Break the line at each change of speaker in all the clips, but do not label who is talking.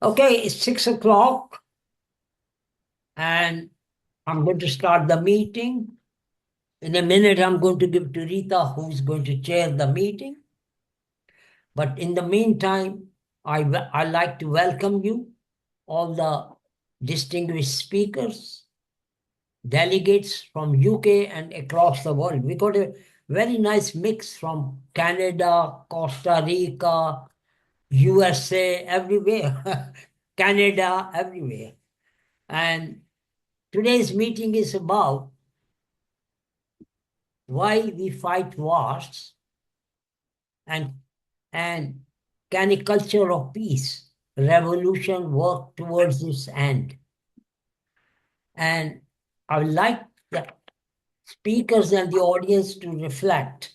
Okay, it's 6 o'clock, and I'm going to start the meeting. In a minute, I'm going to give to Rita, who's going to chair the meeting. But in the meantime, I'd like to welcome you, all the distinguished speakers, delegates from UK and across the world. We got a very nice mix from Canada, Costa Rica, USA, everywhere, Canada, everywhere. And today's meeting is about why we fight wars and, and can a culture of peace, revolution work towards this end? And I would like the speakers and the audience to reflect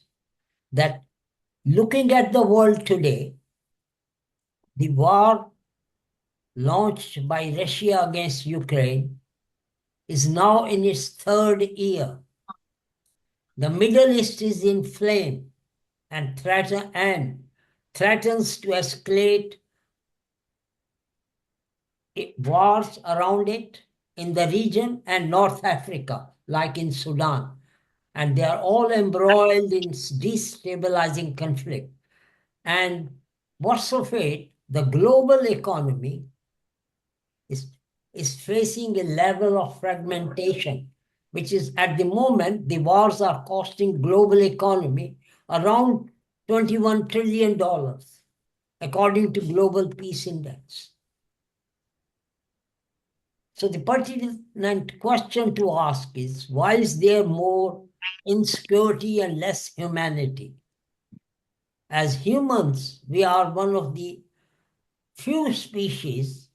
that looking at the world today, the war launched by Russia against Ukraine is now in its third year. The Middle East is in flame and threatens to escalate wars around it in the region and North Africa, like in Sudan. And they are all embroiled in destabilizing conflict. And worse of it, the global economy is facing a level of fragmentation, which is at the moment, the wars are costing global economy around $21 trillion, according to Global Peace Index. So the pertinent question to ask is, why is there more insecurity and less humanity? As humans, we are one of the few species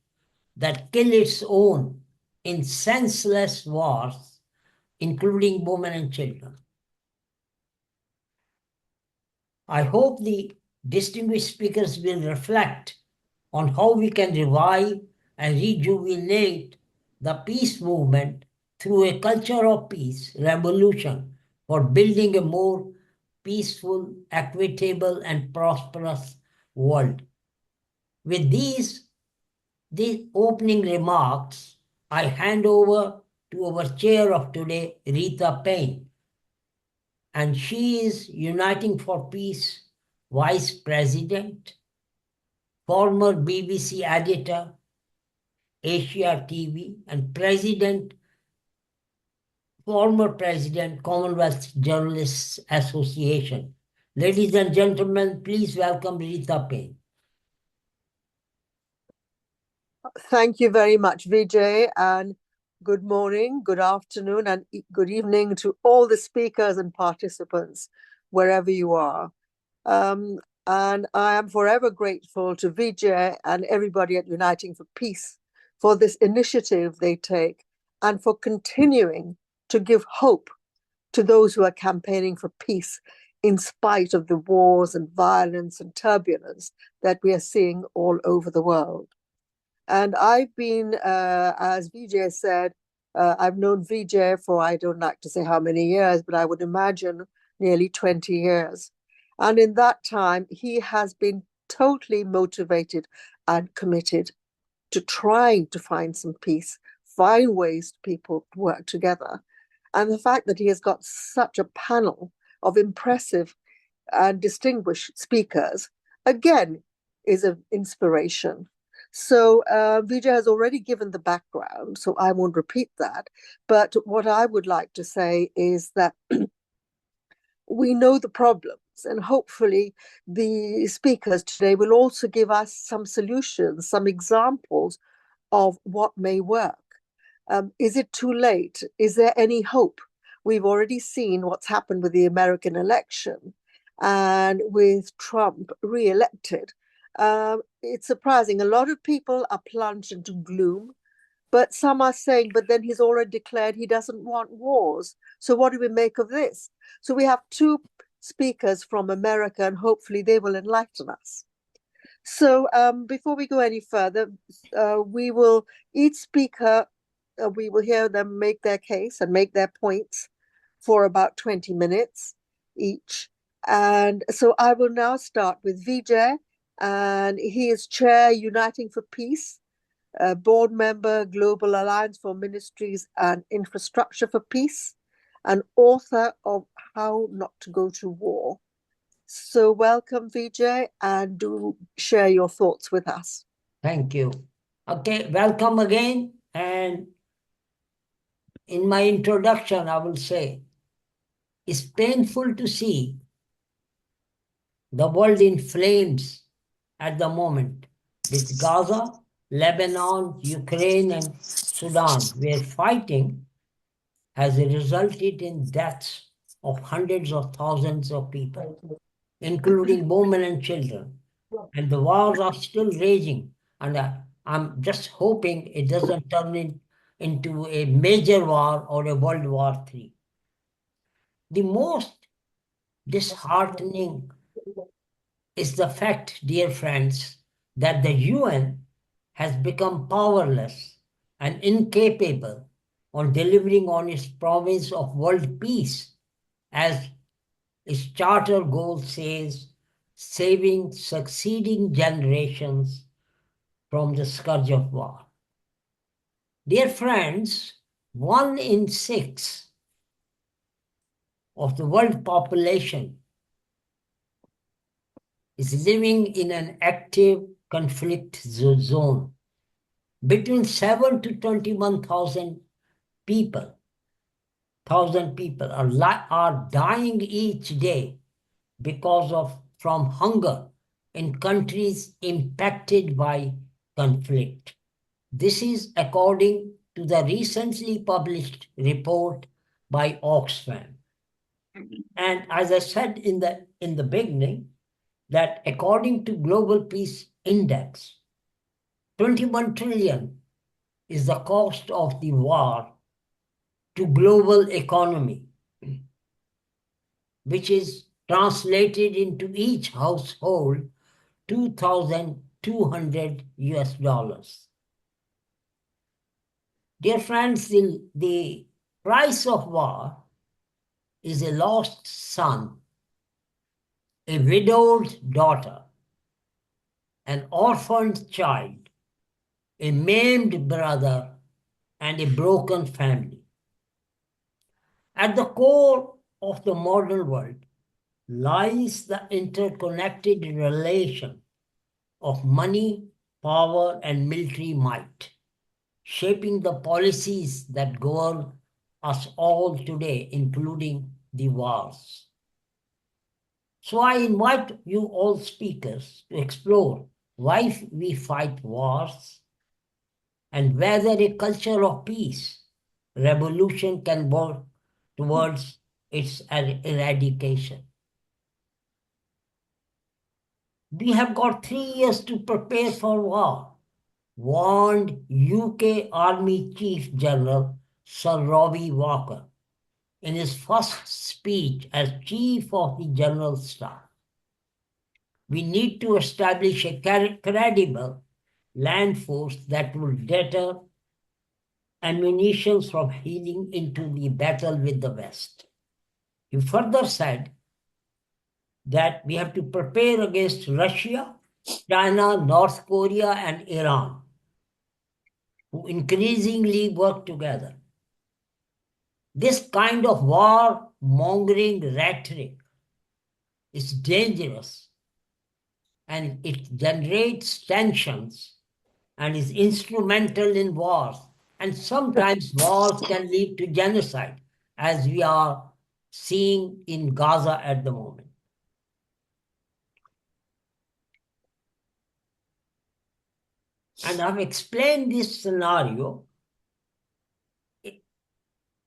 that kill its own in senseless wars, including women and children. I hope the distinguished speakers will reflect on how we can revive and rejuvenate the peace movement through a culture of peace revolution for building a more peaceful, equitable, and prosperous world. With these opening remarks, I hand over to our chair of today, Rita Payne, and she is Uniting for Peace Vice President, former BBC editor, Asia TV, and former president, Commonwealth Journalists Association. Ladies and gentlemen, please welcome Rita Payne.
Thank you very much, Vijay, and good morning, good afternoon, and good evening to all the speakers and participants, wherever you are. And I am forever grateful to Vijay and everybody at Uniting for Peace for this initiative they take and for continuing to give hope to those who are campaigning for peace in spite of the wars and violence and turbulence that we are seeing all over the world. And I've been, as Vijay said, I've known Vijay for, I don't like to say how many years, but I would imagine nearly 20 years. And in that time, he has been totally motivated and committed to trying to find some peace, find ways people to work together. And the fact that he has got such a panel of impressive and distinguished speakers, again, is an inspiration. So Vijay has already given the background, so I won't repeat that. But what I would like to say is that we know the problems, and hopefully the speakers today will also give us some solutions, some examples of what may work. Is it too late? Is there any hope? We've already seen what's happened with the American election and with Trump re-elected. It's surprising. A lot of people are plunged into gloom, but some are saying, but then he's already declared he doesn't want wars. So what do we make of this? So we have two speakers from America, and hopefully they will enlighten us. So before we go any further, we will, each speaker, we will hear them make their case and make their points for about 20 minutes each. And so I will now start with Vijay, and he is Chair Uniting for Peace board member, Global Alliance for Ministries and Infrastructure for Peace, and author of How Not to Go to War. So welcome, Vijay, and do share your thoughts with us.
Thank you. Okay, welcome again. And in my introduction, I will say it's painful to see the world in flames at the moment with Gaza, Lebanon, Ukraine, and Sudan, where fighting has resulted in deaths of hundreds of thousands of people, including women and children. And the wars are still raging. And I'm just hoping it doesn't turn into a major war or a World War III. The most disheartening is the fact, dear friends, that the UN has become powerless and incapable on delivering on its promise of world peace, as its charter goal says, saving succeeding generations from the scourge of war. Dear friends, 1 in 6 of the world population is living in an active conflict zone. Between 7 to 21,000 people, are dying each day because of from hunger in countries impacted by conflict. This is according to the recently published report by Oxfam. And as I said in the beginning, that according to Global Peace Index, 21 trillion is the cost of the war to global economy, which is translated into each household 2,200 US dollars. Dear friends, the price of war is a lost son, a widowed daughter, an orphaned child, a maimed brother, and a broken family. At the core of the modern world lies the interconnected relation of money, power, and military might, shaping the policies that govern us all today, including the wars. So I invite you all speakers to explore why we fight wars and whether a culture of peace, revolution can work towards its eradication. We have got 3 years to prepare for war, warned UK Army Chief General Sir Robbie Walker in his first speech as Chief of the General Staff. We need to establish a credible land force that will deter ammunition from heading into the battle with the West. He further said that we have to prepare against Russia, China, North Korea, and Iran, who increasingly work together. This kind of war-mongering rhetoric is dangerous, and it generates tensions and is instrumental in wars. And sometimes wars can lead to genocide, as we are seeing in Gaza at the moment. And I've explained this scenario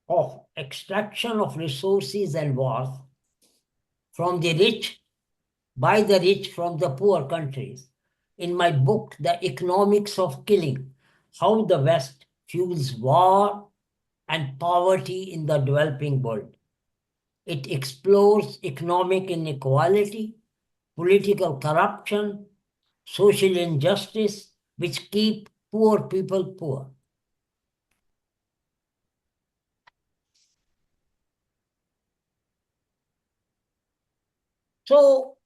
of extraction of resources and wars from the rich, by the rich from the poor countries in my book, The Economics of Killing, How the West Fuels War and Poverty in the Developing World. It explores economic inequality, political corruption, social injustice, which keep poor people poor. So,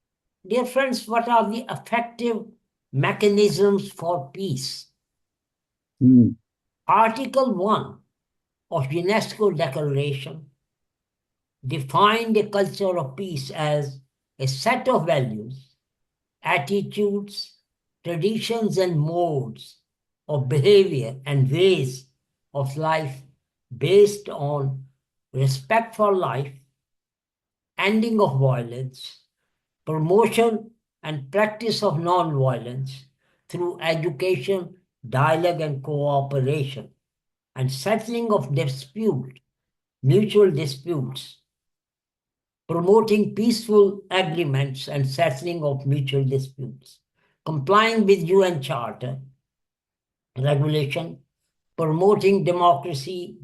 dear friends, what are the effective mechanisms for peace? Article 1 of UNESCO Declaration defined a culture of peace as a set of values, attitudes, traditions, and modes of behavior and ways of life based on respect for life, ending of violence, promotion and practice of non-violence through education, dialogue, and cooperation, and settling of mutual disputes, promoting peaceful agreements and settling of mutual disputes, complying with UN Charter regulation, promoting democracy,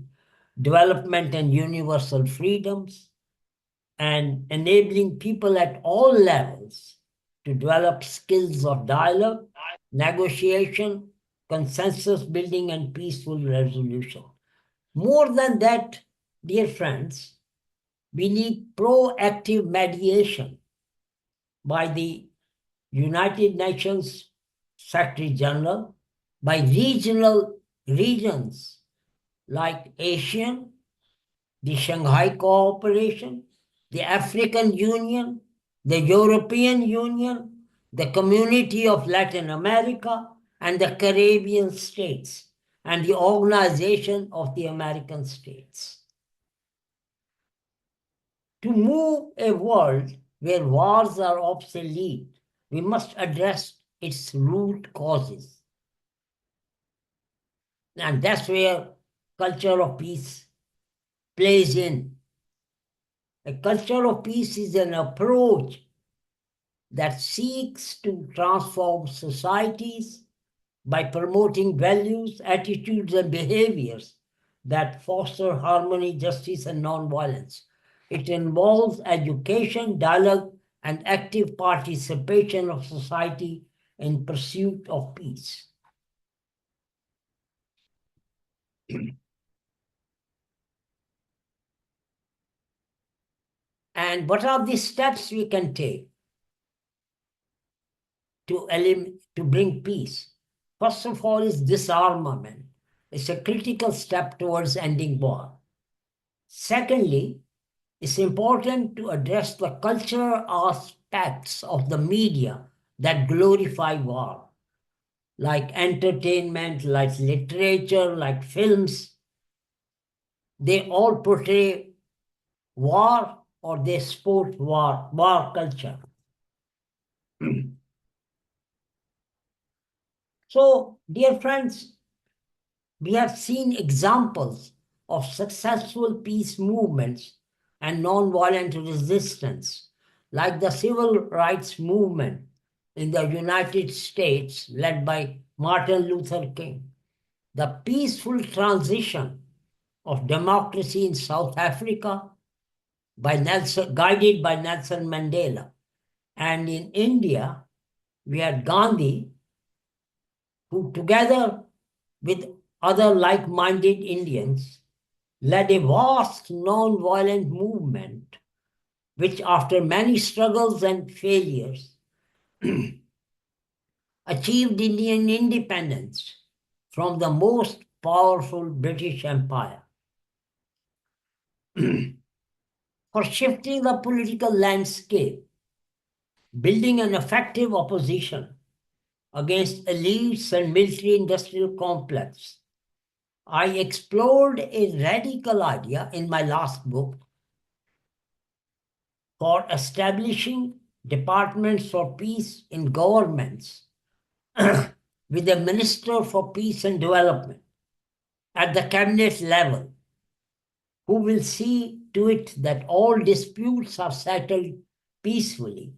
development, and universal freedoms, and enabling people at all levels to develop skills of dialogue, negotiation, consensus building, and peaceful resolution. More than that, dear friends, we need proactive mediation by the United Nations Secretary General, by regions like ASEAN, the Shanghai Cooperation, the African Union, the European Union, the Community of Latin America, and the Caribbean states, and the Organization of the American States. To move a world where wars are obsolete, we must address its root causes. And that's where culture of peace plays in. A culture of peace is an approach that seeks to transform societies by promoting values, attitudes, and behaviors that foster harmony, justice, and nonviolence. It involves education, dialogue, and active participation of society in pursuit of peace. And what are the steps we can take to bring peace? First of all is disarmament. It's a critical step towards ending war. Secondly, it's important to address the cultural aspects of the media that glorify war, like entertainment, like literature, like films. They all portray war or they support war culture. So, dear friends, we have seen examples of successful peace movements and nonviolent resistance, like the civil rights movement in the United States led by Martin Luther King, the peaceful transition of democracy in South Africa guided by Nelson Mandela, and in India, we had Gandhi, who together with other like-minded Indians led a vast non-violent movement which, after many struggles and failures, achieved Indian independence from the most powerful British Empire. For shifting the political landscape, building an effective opposition against elites and military-industrial complex, I explored a radical idea in my last book for establishing departments for peace in governments with a minister for peace and development at the cabinet level, who will see to it that all disputes are settled peacefully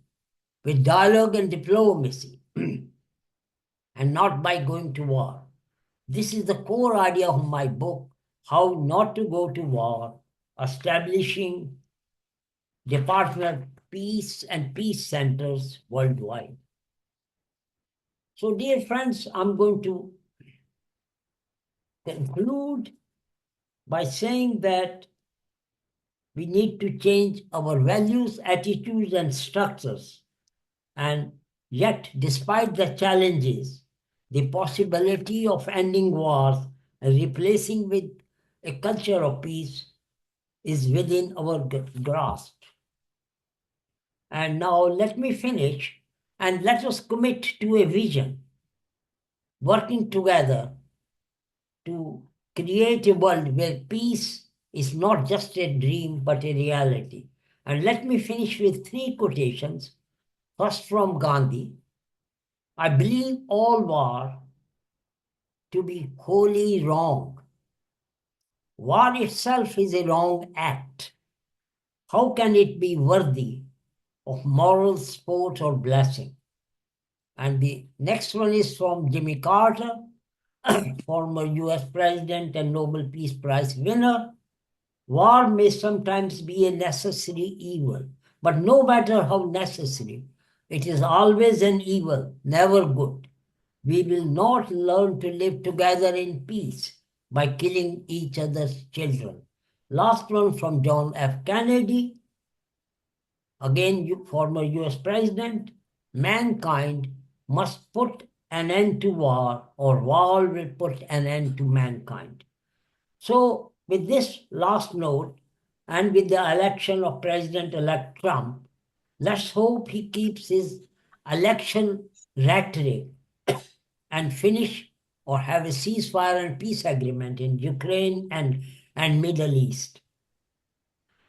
with dialogue and diplomacy and not by going to war. This is the core idea of my book, How Not to Go to War, establishing Department of Peace and peace centers worldwide. So, dear friends, I'm going to conclude by saying that we need to change our values, attitudes, and structures. And yet, despite the challenges, The possibility of ending wars and replacing with a culture of peace is within our grasp. And now let me finish and let us commit to a vision, working together to create a world where peace is not just a dream but a reality. And let me finish with three quotations. First from Gandhi: I believe all war to be wholly wrong. War itself is a wrong act. How can it be worthy of moral sport or blessing? And the next one is from Jimmy Carter, former US President and Nobel Peace Prize winner. War may sometimes be a necessary evil, but no matter how necessary, it is always an evil, never good. We will not learn to live together in peace by killing each other's children. Last one from John F. Kennedy, again former US President. Mankind must put an end to war, or war will put an end to mankind. So, with this last note, and with the election of President-elect Trump, let's hope he keeps his election rhetoric and finish or have a ceasefire and peace agreement in Ukraine and Middle East,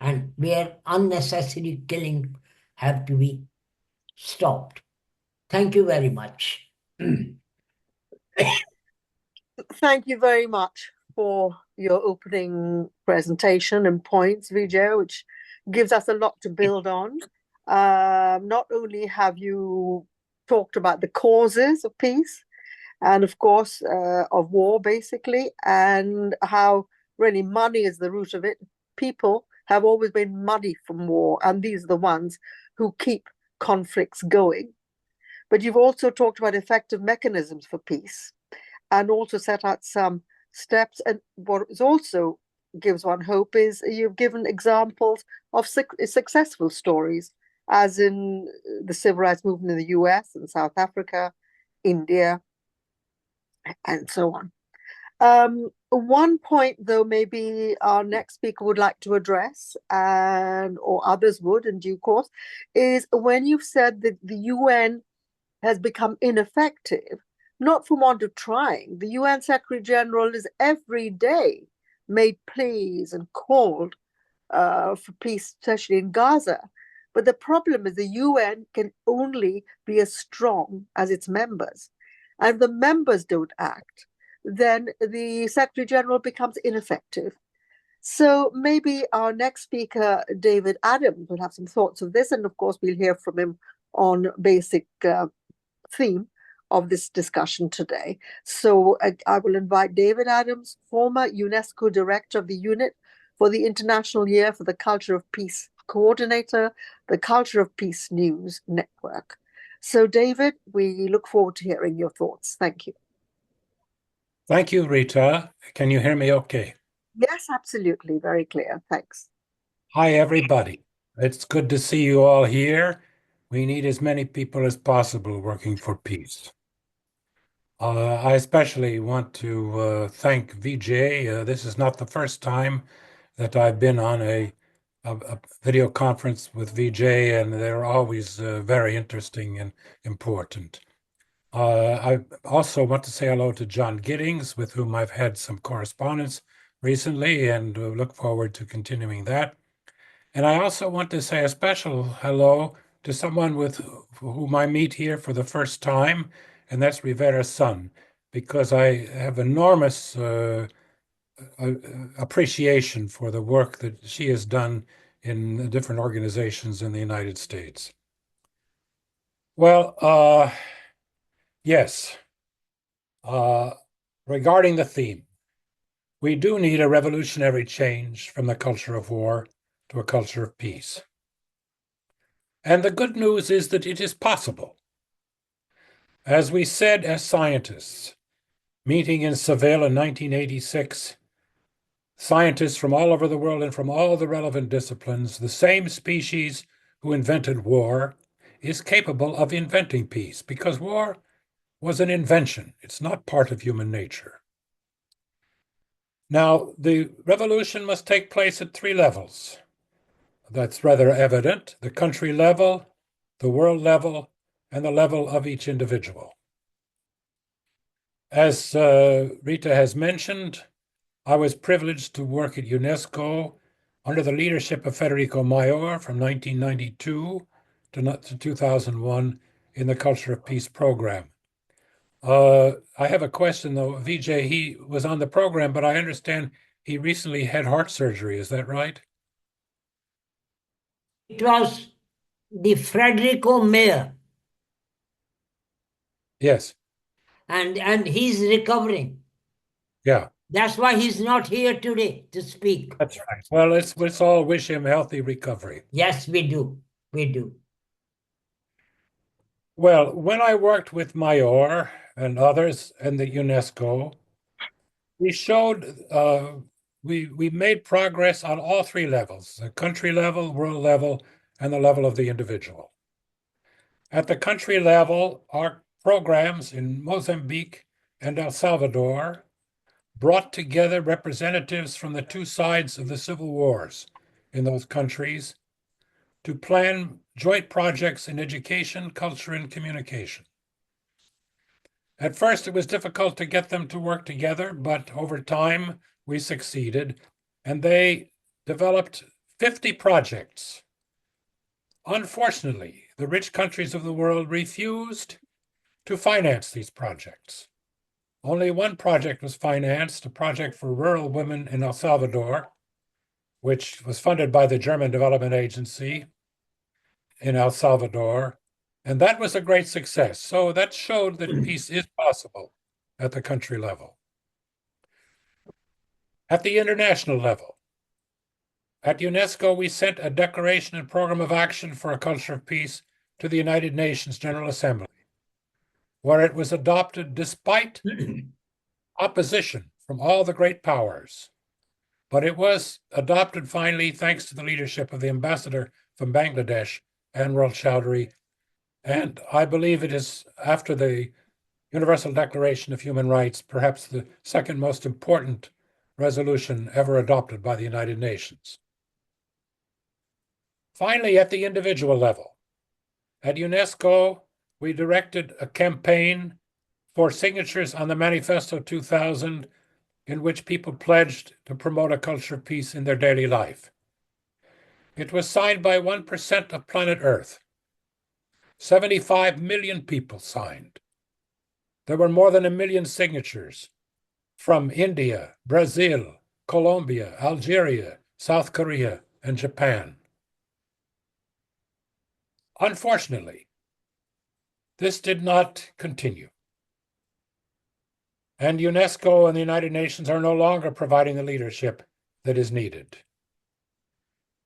and where unnecessary killing have to be stopped. Thank you very much.
Thank you very much for your opening presentation and points, Vijay, which gives us a lot to build on. Not only have you talked about the causes of peace and, of course, of war, basically, and how really money is the root of it. People have always been money from war, and these are the ones who keep conflicts going. But you've also talked about effective mechanisms for peace and also set out some steps. And what is also gives one hope is you've given examples of successful stories, as in the civil rights movement in the US and South Africa, India, and so on. One point, though, maybe our next speaker would like to address, and or others would in due course, is when you've said that the UN has become ineffective, not for want of trying. The UN Secretary General is every day made pleas and called for peace, especially in Gaza. But the problem is the UN can only be as strong as its members. And if the members don't act, then the Secretary General becomes ineffective. So maybe our next speaker, David Adams, will have some thoughts of this. And of course, we'll hear from him on basic theme of this discussion today. So I will invite David Adams, former UNESCO Director of the Unit for the International Year for the Culture of Peace coordinator, the Culture of Peace News Network. So David, we look forward to hearing your thoughts. Thank you.
Thank you, Rita. Can you hear me okay?
Yes, absolutely. Very clear. Thanks.
Hi, everybody. It's good to see you all here. We need as many people as possible working for peace. I especially want to thank Vijay. This is not the first time that I've been on a video conference with Vijay, and they're always very interesting and important. I also want to say hello to John Giddings, with whom I've had some correspondence recently, and look forward to continuing that. And I also want to say a special hello to someone with whom I meet here for the first time, and that's Rivera's son, because I have enormous appreciation for the work that she has done in different organizations in the United States. Well, yes, regarding the theme, we do need a revolutionary change from the culture of war to a culture of peace. And the good news is that it is possible. As we said as scientists, meeting in Seville in 1986, scientists from all over the world and from all the relevant disciplines, the same species who invented war is capable of inventing peace, because war was an invention. It's not part of human nature. Now, the revolution must take place at three levels. That's rather evident: the country level, the world level, and the level of each individual. As Rita has mentioned, I was privileged to work at UNESCO under the leadership of Federico Mayor from 1992 to 2001 in the Culture of Peace program. I have a question though. Vijay, he was on the program, but I understand he recently had heart surgery. Is that right?
It was the Federico Mayor,
Yes.
and he's recovering.
Yeah,
That's why he's not here today to speak.
that's right. Well, let's all wish him healthy recovery.
Yes, we do. We do.
Well, when I worked with Mayor and others and the UNESCO, we showed we made progress on all three levels: the country level, world level, and the level of the individual. At the country level, our programs in Mozambique and El Salvador brought together representatives from the two sides of the civil wars in those countries to plan joint projects in education, culture, and communication. At first, it was difficult to get them to work together, but over time, we succeeded, and they developed 50 projects. Unfortunately, the rich countries of the world refused to finance these projects. Only one project was financed, a project for rural women in El Salvador, which was funded by the German Development Agency in El Salvador, and that was a great success. So that showed that peace is possible at the country level. At the international level, at UNESCO, we sent a declaration and program of action for a culture of peace to the United Nations General Assembly, where it was adopted despite opposition from all the great powers. But it was adopted finally thanks to the leadership of the ambassador from Bangladesh, Anwar Chowdhury. And I believe it is, after the Universal Declaration of Human Rights, perhaps the second most important resolution ever adopted by the United Nations. Finally, at the individual level, at UNESCO, we directed a campaign for signatures on the Manifesto 2000, in which people pledged to promote a culture of peace in their daily life. It was signed by 1% of planet Earth. 75 million people signed. There were more than 1 million signatures from India, Brazil, Colombia, Algeria, South Korea, and Japan. Unfortunately, this did not continue. And UNESCO and the United Nations are no longer providing the leadership that is needed.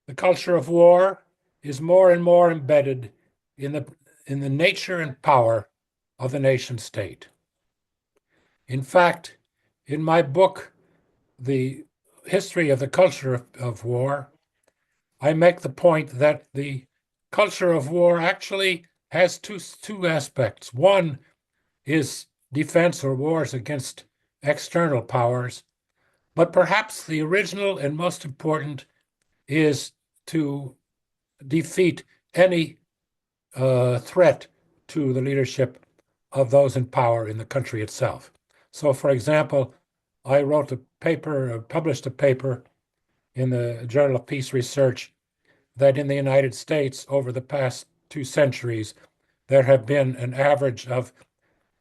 The culture of war is more and more embedded in the nature and power of the nation state. In fact, in my book, The History of the Culture of War, I make the point that the culture of war actually has two aspects. One is defense or wars against external powers, but perhaps the original and most important is to defeat any threat to the leadership of those in power in the country itself. So, for example, I wrote a paper, published a paper in the Journal of Peace Research that in the United States over the past 2 centuries, there have been an average of,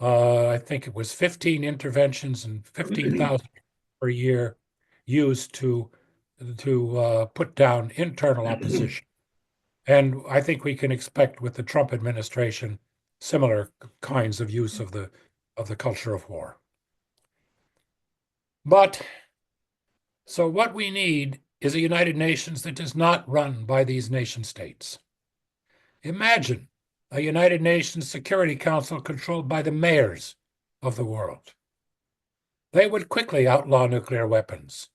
I think it was 15 interventions and 15,000 per year used to put down internal opposition. And I think we can expect with the Trump administration similar kinds of use of the culture of war. But so what we need is a United Nations that is not run by these nation states. Imagine a United Nations Security Council controlled by the mayors of the world. They would quickly outlaw nuclear weapons.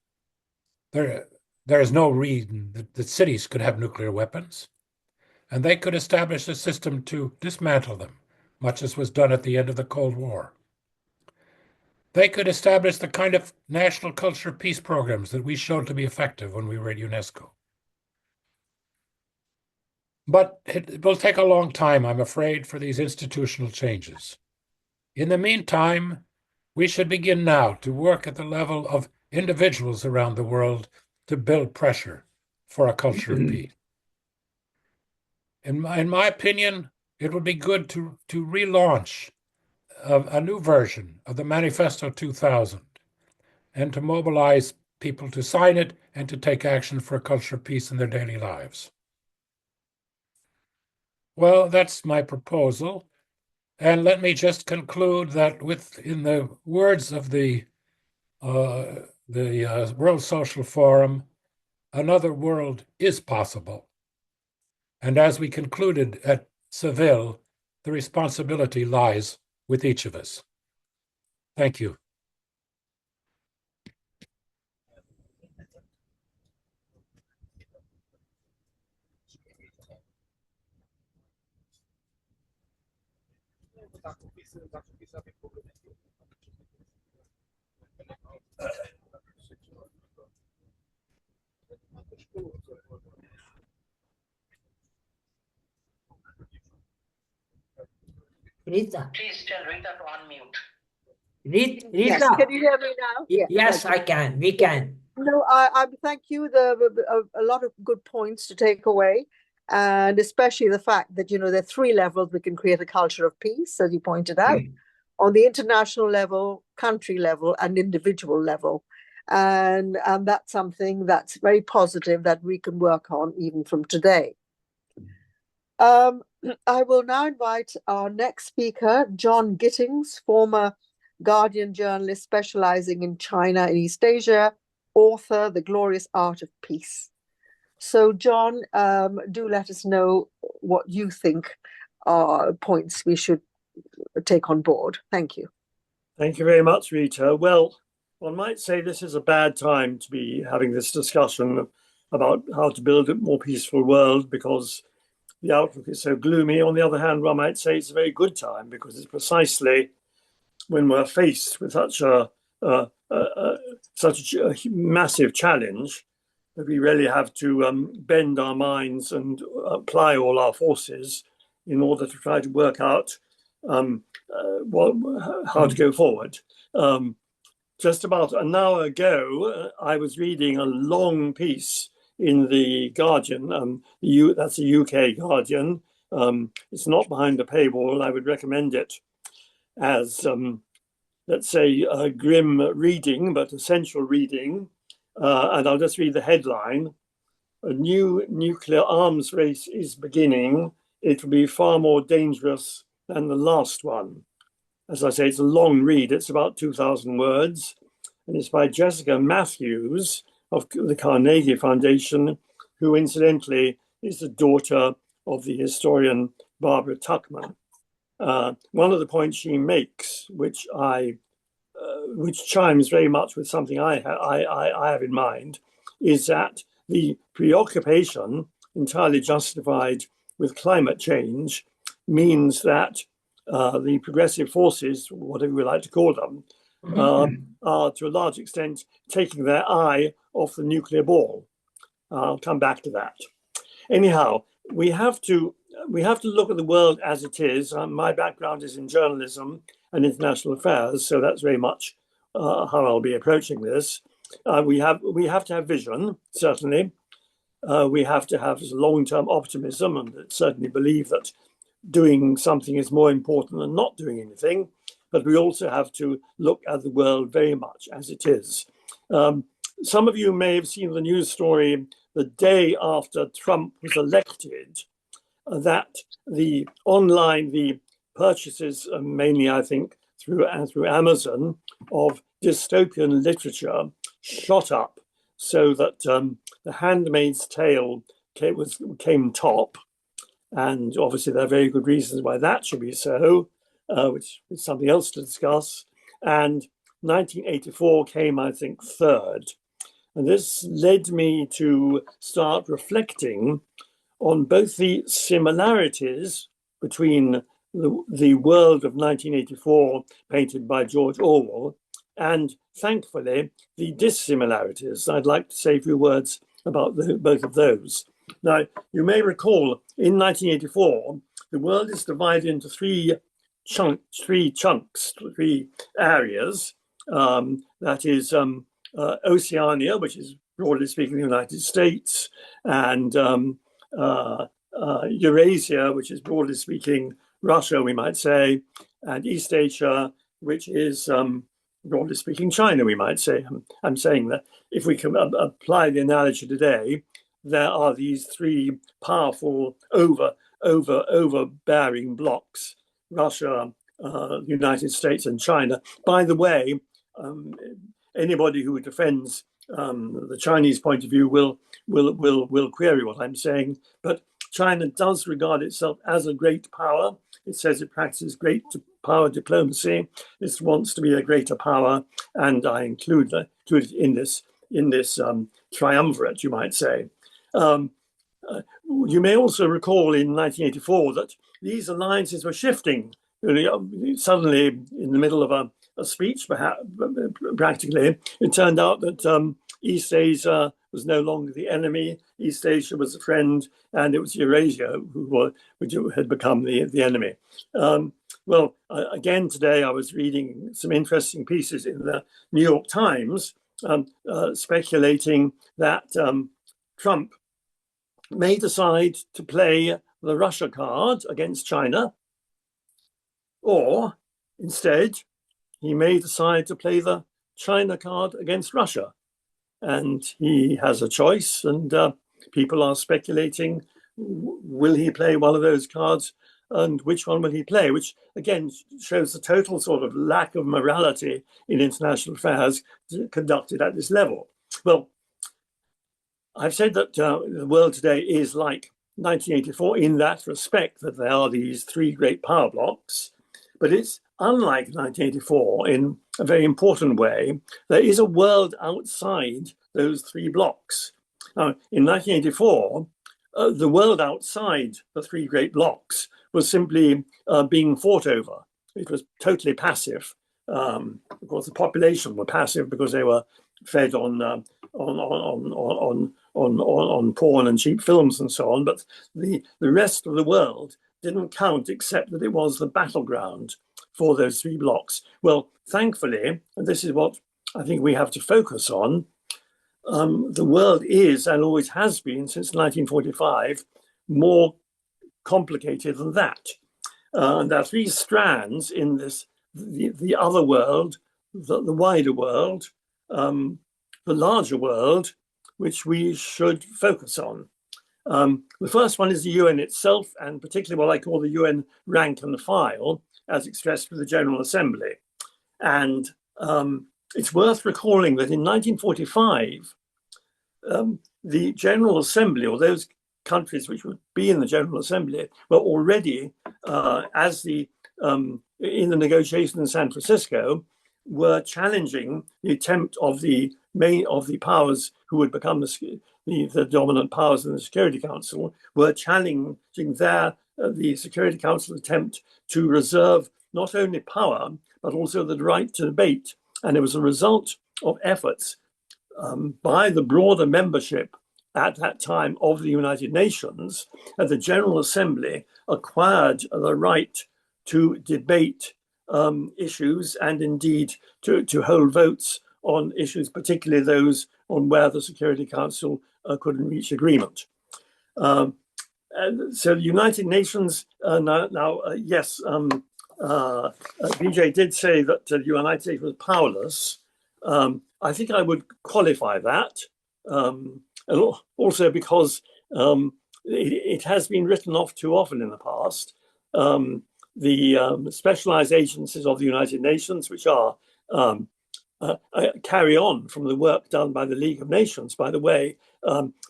There is no reason that cities could have nuclear weapons, and they could establish a system to dismantle them much as was done at the end of the Cold War. They could establish the kind of national culture peace programs that we showed to be effective when we were at UNESCO. But it will take a long time, I'm afraid, for these institutional changes. In the meantime, we should begin now to work at the level of individuals around the world to build pressure for a culture of peace. In my opinion, it would be good to relaunch a new version of the Manifesto 2000 and to mobilize people to sign it and to take action for a culture of peace in their daily lives. Well, that's my proposal. And let me just conclude that in the words of the World Social Forum, another world is possible. And as we concluded at Seville, the responsibility lies with each of us. Thank you.
Rita.
Please tell Rita to unmute.
Rita.
Yes, can you hear me now?
Yes,
thank you.
I can. We can.
No, I thank you. A lot of good points to take away, and especially the fact that, there are three levels we can create a culture of peace, as you pointed out, on the international level, country level, and individual level. And that's something that's very positive that we can work on even from today. I will now invite our next speaker, John Gittings, former Guardian journalist specializing in China and East Asia, author, The Glorious Art of Peace. So, John, do let us know what you think are points we should take on board. Thank you.
Thank you very much, Rita. Well, one might say this is a bad time to be having this discussion about how to build a more peaceful world because the outlook is so gloomy. On the other hand, one might say it's a very good time because it's precisely when we're faced with such a massive challenge that we really have to bend our minds and apply all our forces in order to try to work out how to go forward. Just about an hour ago, I was reading a long piece in the Guardian. That's a UK Guardian. It's not behind a paywall. I would recommend it as, let's say, grim reading, but essential reading. And I'll just read the headline. A new nuclear arms race is beginning. It will be far more dangerous than the last one. As I say, it's a long read. It's about 2,000 words. And it's by Jessica Matthews of the Carnegie Foundation, who incidentally is the daughter of the historian Barbara Tuchman. One of the points she makes, which chimes very much with something I have in mind, is that the preoccupation, entirely justified with climate change, means that the progressive forces, whatever we like to call them, are to a large extent taking their eye off the nuclear ball. I'll come back to that. Anyhow, we have to look at the world as it is. My background is in journalism and international affairs, so that's very much how I'll be approaching this. We have to have vision, certainly. We have to have long-term optimism and certainly believe that doing something is more important than not doing anything. But we also have to look at the world very much as it is. Some of you may have seen the news story the day after Trump was elected, that the purchases, mainly I think through Amazon, of dystopian literature shot up so that The Handmaid's Tale came top. And obviously there are very good reasons why that should be so, which is something else to discuss. And 1984 came, I think, third. And this led me to start reflecting on both the similarities between the world of 1984 painted by George Orwell, and thankfully the dissimilarities. I'd like to say a few words about both of those. Now, you may recall in 1984, the world is divided into three areas. That is Oceania, which is broadly speaking the United States, and Eurasia, which is broadly speaking Russia, we might say, and East Asia, which is broadly speaking China, we might say. I'm saying that if we can apply the analogy today, there are these three powerful overbearing blocks: Russia, the United States, and China. By the way, anybody who defends the Chinese point of view will query what I'm saying, but China does regard itself as a great power. It says it practices great power diplomacy. It wants to be a greater power, and I include it in this triumvirate, you might say. You may also recall in 1984 that these alliances were shifting. Suddenly, in the middle of a speech, perhaps practically, it turned out that East Asia was no longer the enemy. East Asia was a friend, and it was Eurasia which had become the enemy. Again today I was reading some interesting pieces in the New York Times speculating that Trump may decide to play the Russia card against China, or instead he may decide to play the China card against Russia. And he has a choice, and people are speculating, will he play one of those cards, and which one will he play? Which again shows the total sort of lack of morality in international affairs conducted at this level. Well, I've said that the world today is like 1984 in that respect, that there are these three great power blocks, but it's unlike 1984 in a very important way. There is a world outside those three blocks. Now, in 1984, the world outside the three great blocks was simply being fought over. It was totally passive. Of course, the population were passive because they were fed on porn and cheap films and so on. But the rest of the world didn't count, except that it was the battleground for those three blocks. Well, thankfully, and this is what I think we have to focus on, the world is, and always has been since 1945, more complicated than that. And there are three strands in this: the other world, the wider world, the larger world, which we should focus on. The first one is the UN itself, and particularly what I call the UN rank and file, as expressed with the General Assembly. And it's worth recalling that in 1945, the General Assembly, or those countries which would be in the General Assembly, were already, in the negotiation in San Francisco, were challenging the attempt of the powers who would become the dominant powers in the Security Council, were challenging the Security Council attempt to reserve not only power, but also the right to debate. And it was a result of efforts by the broader membership at that time of the United Nations, that the General Assembly acquired the right to debate issues, and indeed to hold votes on issues, particularly those on where the Security Council couldn't reach agreement. So the United Nations yes, BJ did say that the United States was powerless. I think I would qualify that, and also because it has been written off too often in the past. The specialized agencies of the United Nations, which are carry on from the work done by the League of Nations. By the way,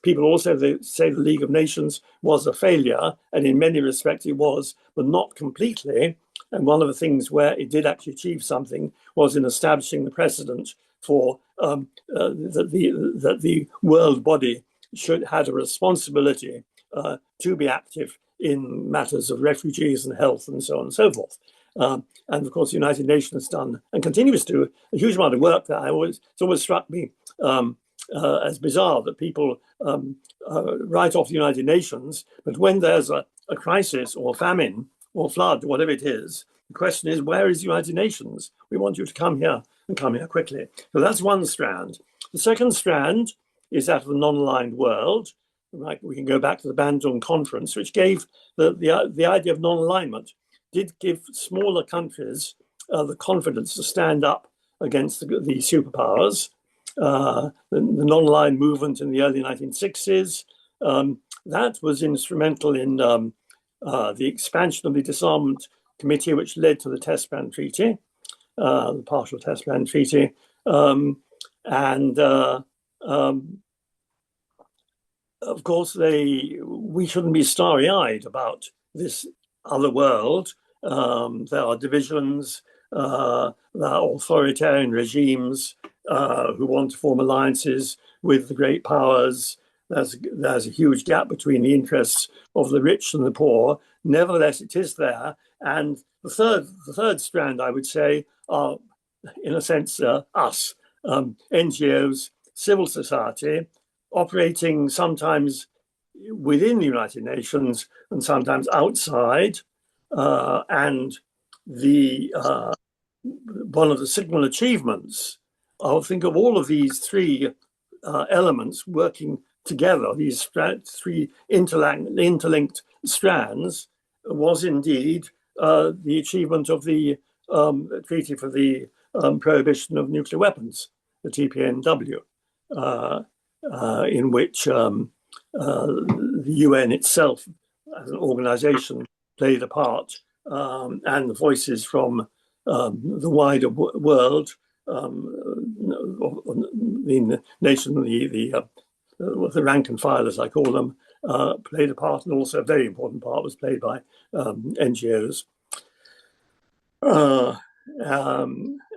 people also say the League of Nations was a failure, and in many respects it was, but not completely. And one of the things where it did actually achieve something was in establishing the precedent for that the world body had a responsibility to be active in matters of refugees and health and so on and so forth. And of course, the United Nations has done and continues to do a huge amount of work that it's always struck me as bizarre that people write off the United Nations, but when there's a crisis or famine or flood, whatever it is, the question is, where is the United Nations? We want you to come here and come here quickly. So that's one strand. The second strand is that of the non-aligned world. Right, we can go back to the Bandung Conference, which gave the idea of non-alignment, did give smaller countries the confidence to stand up against the superpowers. The non-aligned movement in the early 1960s, that was instrumental in the expansion of the Disarmament Committee, which led to the Test Ban Treaty, the Partial Test Ban Treaty, of course, we shouldn't be starry-eyed about this other world. There are divisions, there are authoritarian regimes who want to form alliances with the great powers. There's a huge gap between the interests of the rich and the poor. Nevertheless, it is there. And the third strand, I would say, are, in a sense, us, NGOs, civil society, operating sometimes within the United Nations and sometimes outside. And one of the signal achievements, I think, of all of these three elements working together, these three interlinked strands, was indeed the achievement of the Treaty for the Prohibition of Nuclear Weapons, the TPNW, in which the UN itself, as an organization, played a part, and the voices from the wider world, the nation, the rank and file, as I call them, played a part, and also a very important part was played by NGOs.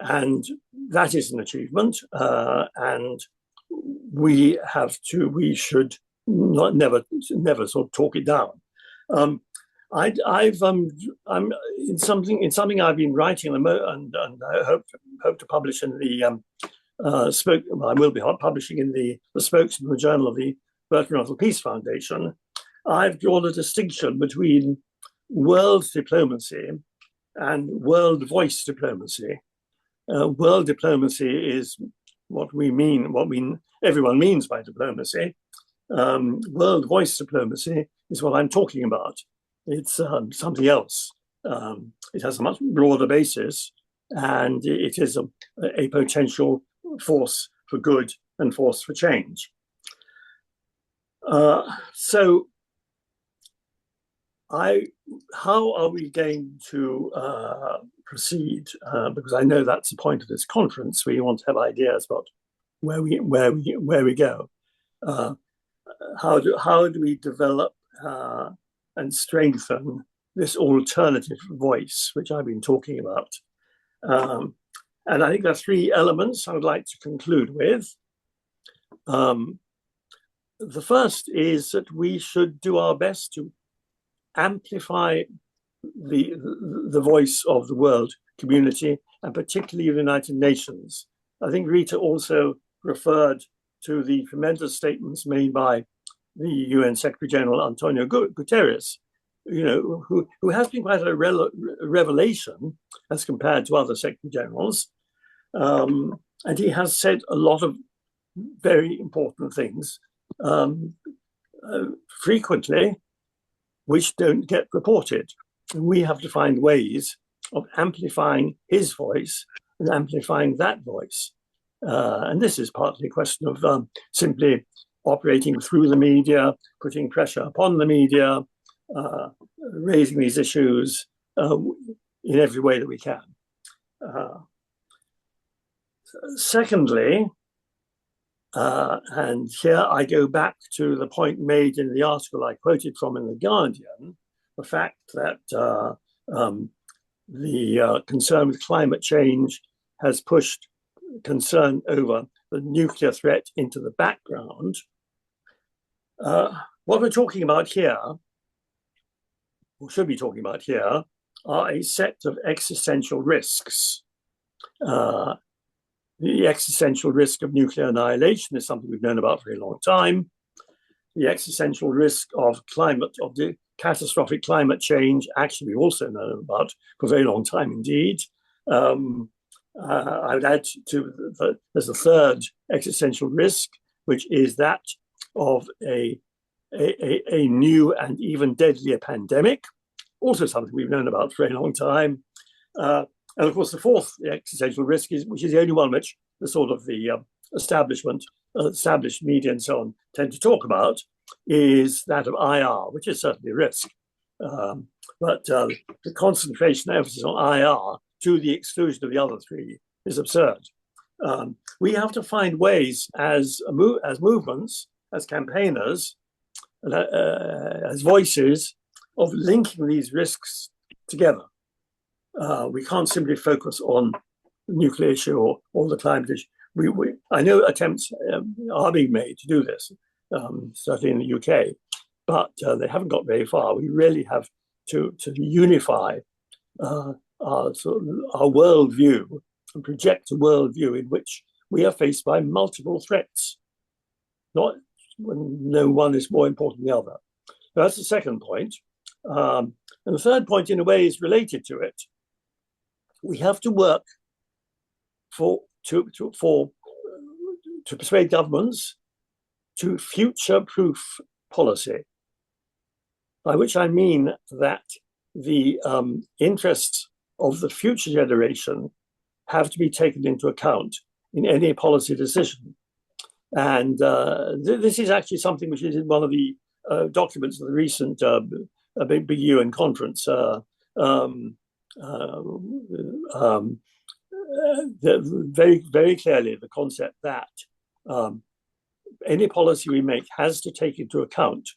And that is an achievement, and we should never sort of talk it down. I'm in something I've been writing and I hope to publish in the I will be publishing in the spokesman, the Journal of the Bertrand Russell Peace Foundation. I've drawn a distinction between world diplomacy and world voice diplomacy. World diplomacy is what everyone means by diplomacy. World voice diplomacy is what I'm talking about. It's something else. It has a much broader basis, and it is a potential force for good and force for change. So how are we going to proceed? Because I know that's the point of this conference. We want to have ideas about where we go. How do we develop and strengthen this alternative voice, which I've been talking about? And I think there are three elements I would like to conclude with. The first is that we should do our best to amplify the voice of the world community, and particularly the United Nations. I think Rita also referred to the tremendous statements made by the UN Secretary General Antonio Guterres, who has been quite a revelation as compared to other Secretary Generals. And he has said a lot of very important things, frequently, which don't get reported. We have to find ways of amplifying his voice and amplifying that voice. And this is partly a question of simply operating through the media, putting pressure upon the media, raising these issues in every way that we can. Secondly, and here I go back to the point made in the article I quoted from in The Guardian, the fact that the concern with climate change has pushed concern over the nuclear threat into the background. What we're talking about here or should be talking about here, are a set of existential risks. The existential risk of nuclear annihilation is something we've known about for a very long time. The existential risk of the catastrophic climate change, actually, we also know about for a very long time indeed. I would add there's a third existential risk, which is that of a new and even deadlier pandemic, also something we've known about for a long time. And of course, the fourth existential risk, which is the only one which the sort of the established media and so on tend to talk about, is that of IR, which is certainly a risk. But the concentration emphasis on IR to the exclusion of the other three is absurd. We have to find ways as movements, as campaigners, as voices of linking these risks together. We can't simply focus on the nuclear issue or the climate issue. I know attempts are being made to do this, certainly in the UK, but they haven't got very far. We really have to unify our worldview and project a worldview in which we are faced by multiple threats, not when no one is more important than the other. So that's the second point. And the third point, in a way, is related to it. We have to work to persuade governments to future-proof policy, by which I mean that the interests of the future generation have to be taken into account in any policy decision. And this is actually something which is in one of the documents of the recent big UN conference. Very, very clearly the concept that any policy we make has to take into account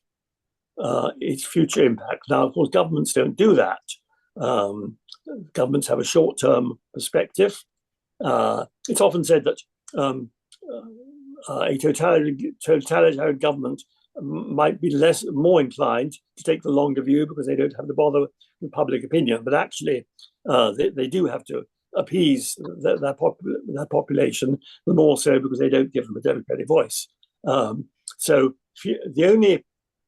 its future impact. Now, of course, governments don't do that. Governments have a short-term perspective. It's often said that a totalitarian government might be more inclined to take the longer view because they don't have to bother with public opinion. But actually, they do have to appease their population, the more so because they don't give them a democratic voice. So the only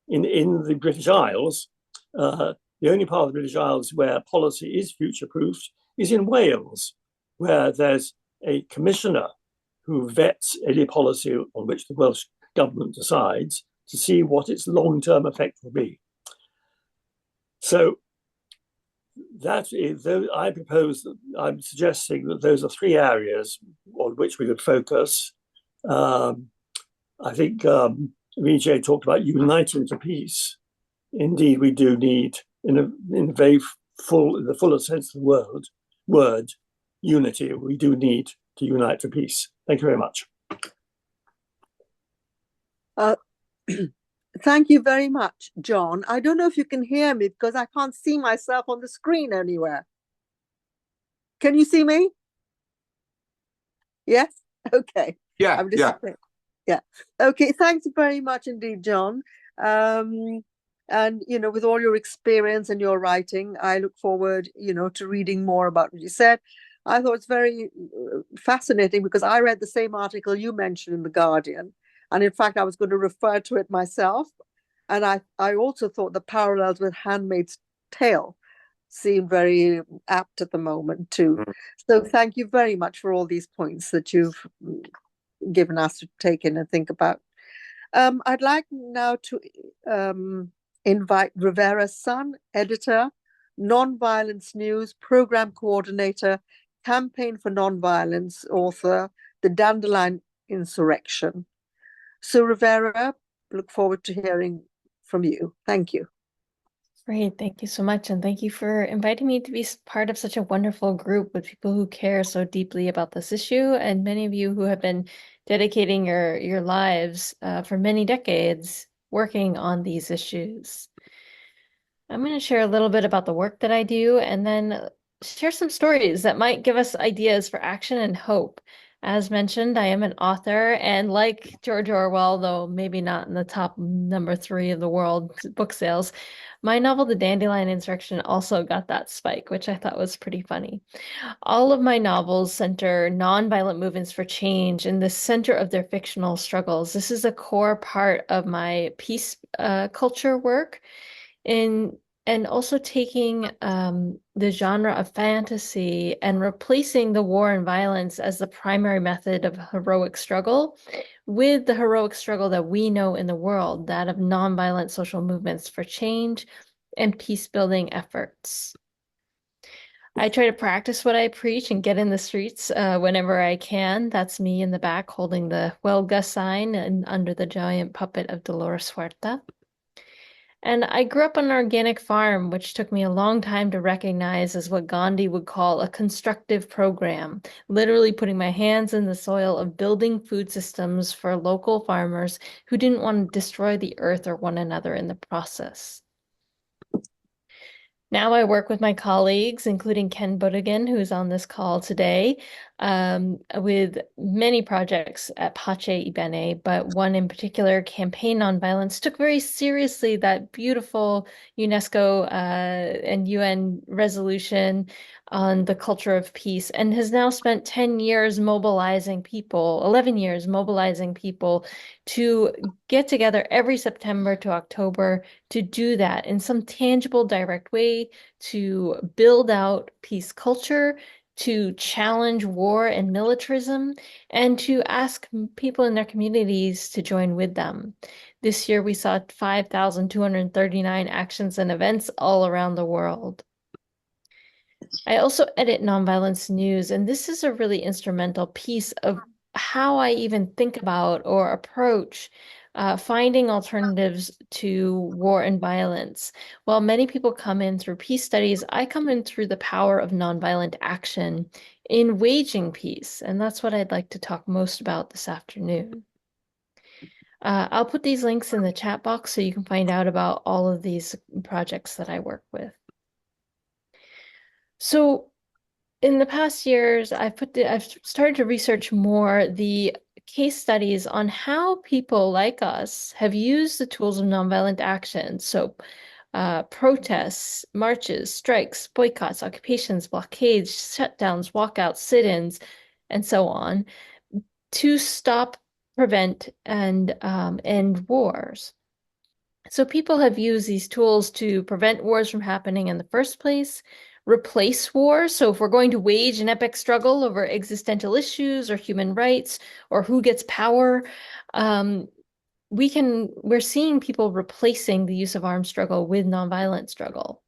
in the British Isles, the only part of the British Isles where policy is future-proofed is in Wales, where there's a commissioner who vets any policy on which the Welsh government decides to see what its long-term effect will be. So that is, I'm suggesting that those are three areas on which we could focus. I think Vijay talked about uniting for peace. Indeed, we do need, in the fullest sense of the word, unity. We do need to unite for peace. Thank you very much.
Thank you very much, John. I don't know if you can hear me because I can't see myself on the screen anywhere. Can you see me? Yes? Okay.
Yeah,
I'm just yeah. Okay, thanks very much indeed, John. And, with all your experience and your writing, I look forward, to reading more about what you said. I thought it's very fascinating because I read the same article you mentioned in The Guardian. And in fact, I was going to refer to it myself. And I also thought the parallels with Handmaid's Tale seemed very apt at the moment too. Mm-hmm. So thank you very much for all these points that you've given us to take in and think about. I'd like now to invite Rivera's son, editor, Nonviolence News, program coordinator, Campaign for Nonviolence author, The Dandelion Insurrection. So Rivera, look forward to hearing from you. Thank you.
Great. Thank you so much. And thank you for inviting me to be part of such a wonderful group with people who care so deeply about this issue, and many of you who have been dedicating your lives for many decades working on these issues. I'm going to share a little bit about the work that I do and then share some stories that might give us ideas for action and hope. As mentioned, I am an author, and like George Orwell, though maybe not in the top number 3 of the world book sales, my novel, The Dandelion Insurrection, also got that spike, which I thought was pretty funny. All of my novels center nonviolent movements for change in the center of their fictional struggles. This is a core part of my peace culture work in and also taking the genre of fantasy and replacing the war and violence as the primary method of heroic struggle with the heroic struggle that we know in the world, that of nonviolent social movements for change and peace-building efforts. I try to practice what I preach and get in the streets whenever I can. That's me in the back holding the Huelga sign and under the giant puppet of Dolores Huerta. And I grew up on an organic farm, which took me a long time to recognize as what Gandhi would call a constructive program, literally putting my hands in the soil of building food systems for local farmers who didn't want to destroy the earth or one another in the process. Now I work with my colleagues, including Ken Budigan, who's on this call today, with many projects at Pache Ibene, but one in particular, Campaign on Violence, took very seriously that beautiful UNESCO and UN resolution on the culture of peace, and has now spent 10 years mobilizing people, 11 years mobilizing people to get together every September to October to do that in some tangible, direct way, to build out peace culture, to challenge war and militarism, and to ask people in their communities to join with them. This year, we saw 5,239 actions and events all around the world. I also edit Nonviolence News, and this is a really instrumental piece of how I even think about or approach finding alternatives to war and violence. While many people come in through peace studies, I come in through the power of nonviolent action in waging peace, and that's what I'd like to talk most about this afternoon. I'll put these links in the chat box so you can find out about all of these projects that I work with. So in the past years, I've started to research more the case studies on how people like us have used the tools of nonviolent action. So protests, marches, strikes, boycotts, occupations, blockades, shutdowns, walkouts, sit-ins, and so on, to stop, prevent, and end wars. So people have used these tools to prevent wars from happening in the first place, replace wars. So if we're going to wage an epic struggle over existential issues or human rights or who gets power, we're seeing people replacing the use of armed struggle with nonviolent struggle.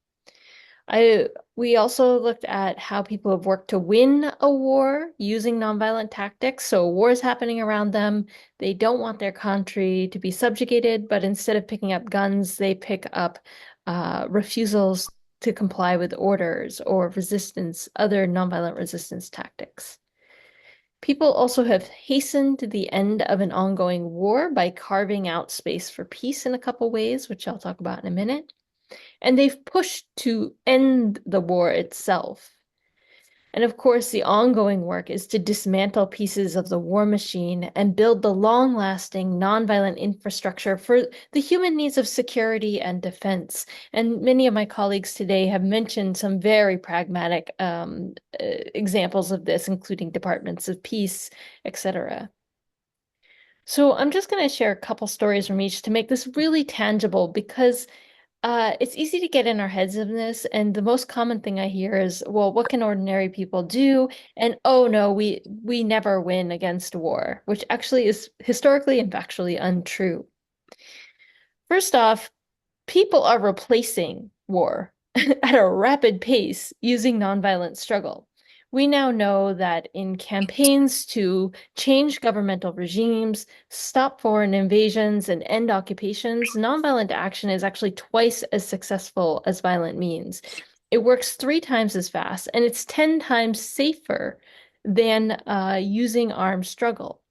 We also looked at how people have worked to win a war using nonviolent tactics. So war is happening around them. They don't want their country to be subjugated, but instead of picking up guns, they pick up refusals to comply with orders or resistance, other nonviolent resistance tactics. People also have hastened the end of an ongoing war by carving out space for peace in a couple ways, which I'll talk about in a minute. And they've pushed to end the war itself. And of course, the ongoing work is to dismantle pieces of the war machine and build the long-lasting, nonviolent infrastructure for the human needs of security and defense. And many of my colleagues today have mentioned some very pragmatic examples of this, including departments of peace, etc. So I'm just going to share a couple stories from each to make this really tangible, because it's easy to get in our heads of this, and the most common thing I hear is, well, what can ordinary people do? And oh no, we never win against war, which actually is historically and factually untrue. First off, people are replacing war at a rapid pace using nonviolent struggle. We now know that in campaigns to change governmental regimes, stop foreign invasions, and end occupations, nonviolent action is actually twice as successful as violent means. It works 3 times as fast, and it's 10 times safer than using armed struggle.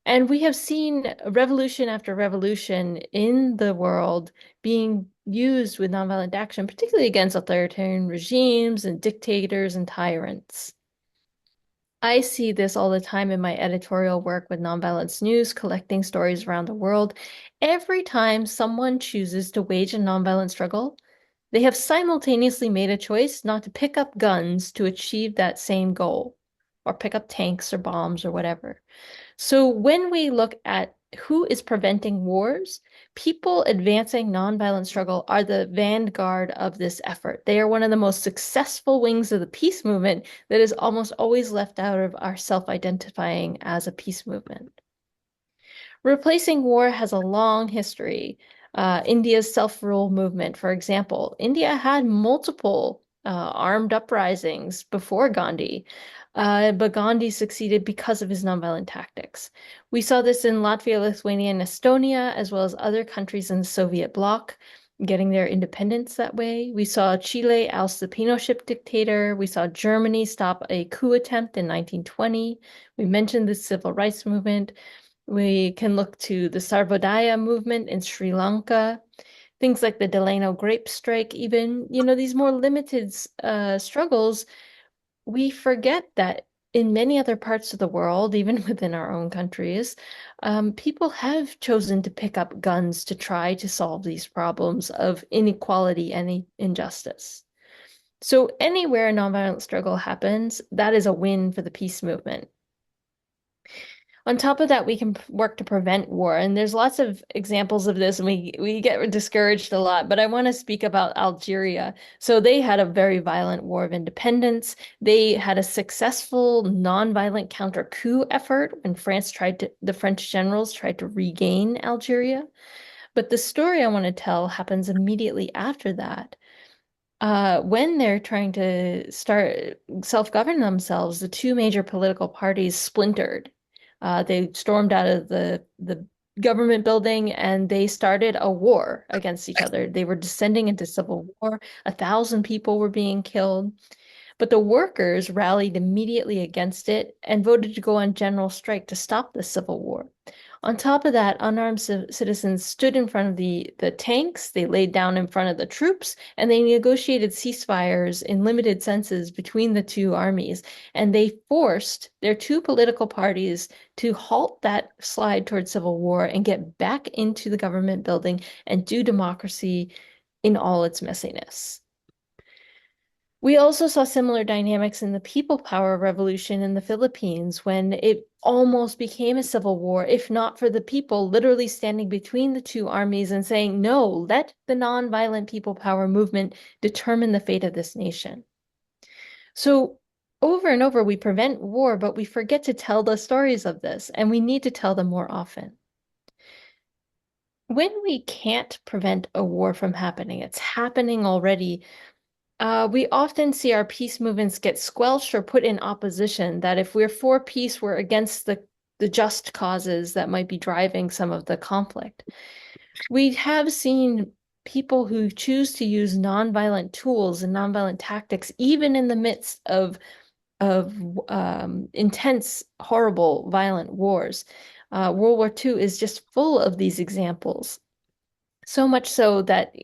And we have seen revolution after revolution in the world being used with nonviolent action, particularly against authoritarian regimes and dictators and tyrants. I see this all the time in my editorial work with nonviolence news, collecting stories around the world. Every time someone chooses to wage a nonviolent struggle, they have simultaneously made a choice not to pick up guns to achieve that same goal, or pick up tanks or bombs or whatever. So when we look at who is preventing wars, people advancing nonviolent struggle are the vanguard of this effort. They are one of the most successful wings of the peace movement that is almost always left out of our self-identifying as a peace movement. Replacing war has a long history. India's self-rule movement, for example. India had multiple armed uprisings before Gandhi, but Gandhi succeeded because of his nonviolent tactics. We saw this in Latvia, Lithuania, and Estonia, as well as other countries in the Soviet bloc getting their independence that way. We saw Chile oust the Pinochet dictator. We saw Germany stop a coup attempt in 1920. We mentioned the civil rights movement. We can look to the Sarvodaya movement in Sri Lanka, things like the Delano grape strike, even, these more limited struggles. We forget that in many other parts of the world, even within our own countries, people have chosen to pick up guns to try to solve these problems of inequality and injustice. So anywhere a nonviolent struggle happens, that is a win for the peace movement. On top of that, we can work to prevent war. And there's lots of examples of this, and we get discouraged a lot. But I want to speak about Algeria. So they had a very violent war of independence. They had a successful nonviolent counter coup effort when the French generals tried to regain Algeria. But the story I want to tell happens immediately after that. When they're trying to start self-govern themselves, the two major political parties splintered. They stormed out of the government building and they started a war against each other. They were descending into civil war. 1,000 people were being killed. But the workers rallied immediately against it and voted to go on general strike to stop the civil war. On top of that, unarmed citizens stood in front of the tanks, they laid down in front of the troops, and they negotiated ceasefires in limited senses between the two armies. And they forced their two political parties to halt that slide towards civil war and get back into the government building and do democracy in all its messiness. We also saw similar dynamics in the people power revolution in the Philippines when it almost became a civil war, if not for the people literally standing between the two armies and saying, no, let the nonviolent people power movement determine the fate of this nation. So over and over, we prevent war, but we forget to tell the stories of this, and we need to tell them more often. When we can't prevent a war from happening, it's happening already. We often see our peace movements get squelched or put in opposition, that if we're for peace, we're against the just causes that might be driving some of the conflict. We have seen people who choose to use nonviolent tools and nonviolent tactics, even in the midst of intense, horrible, violent wars. World War II is just full of these examples. So much so that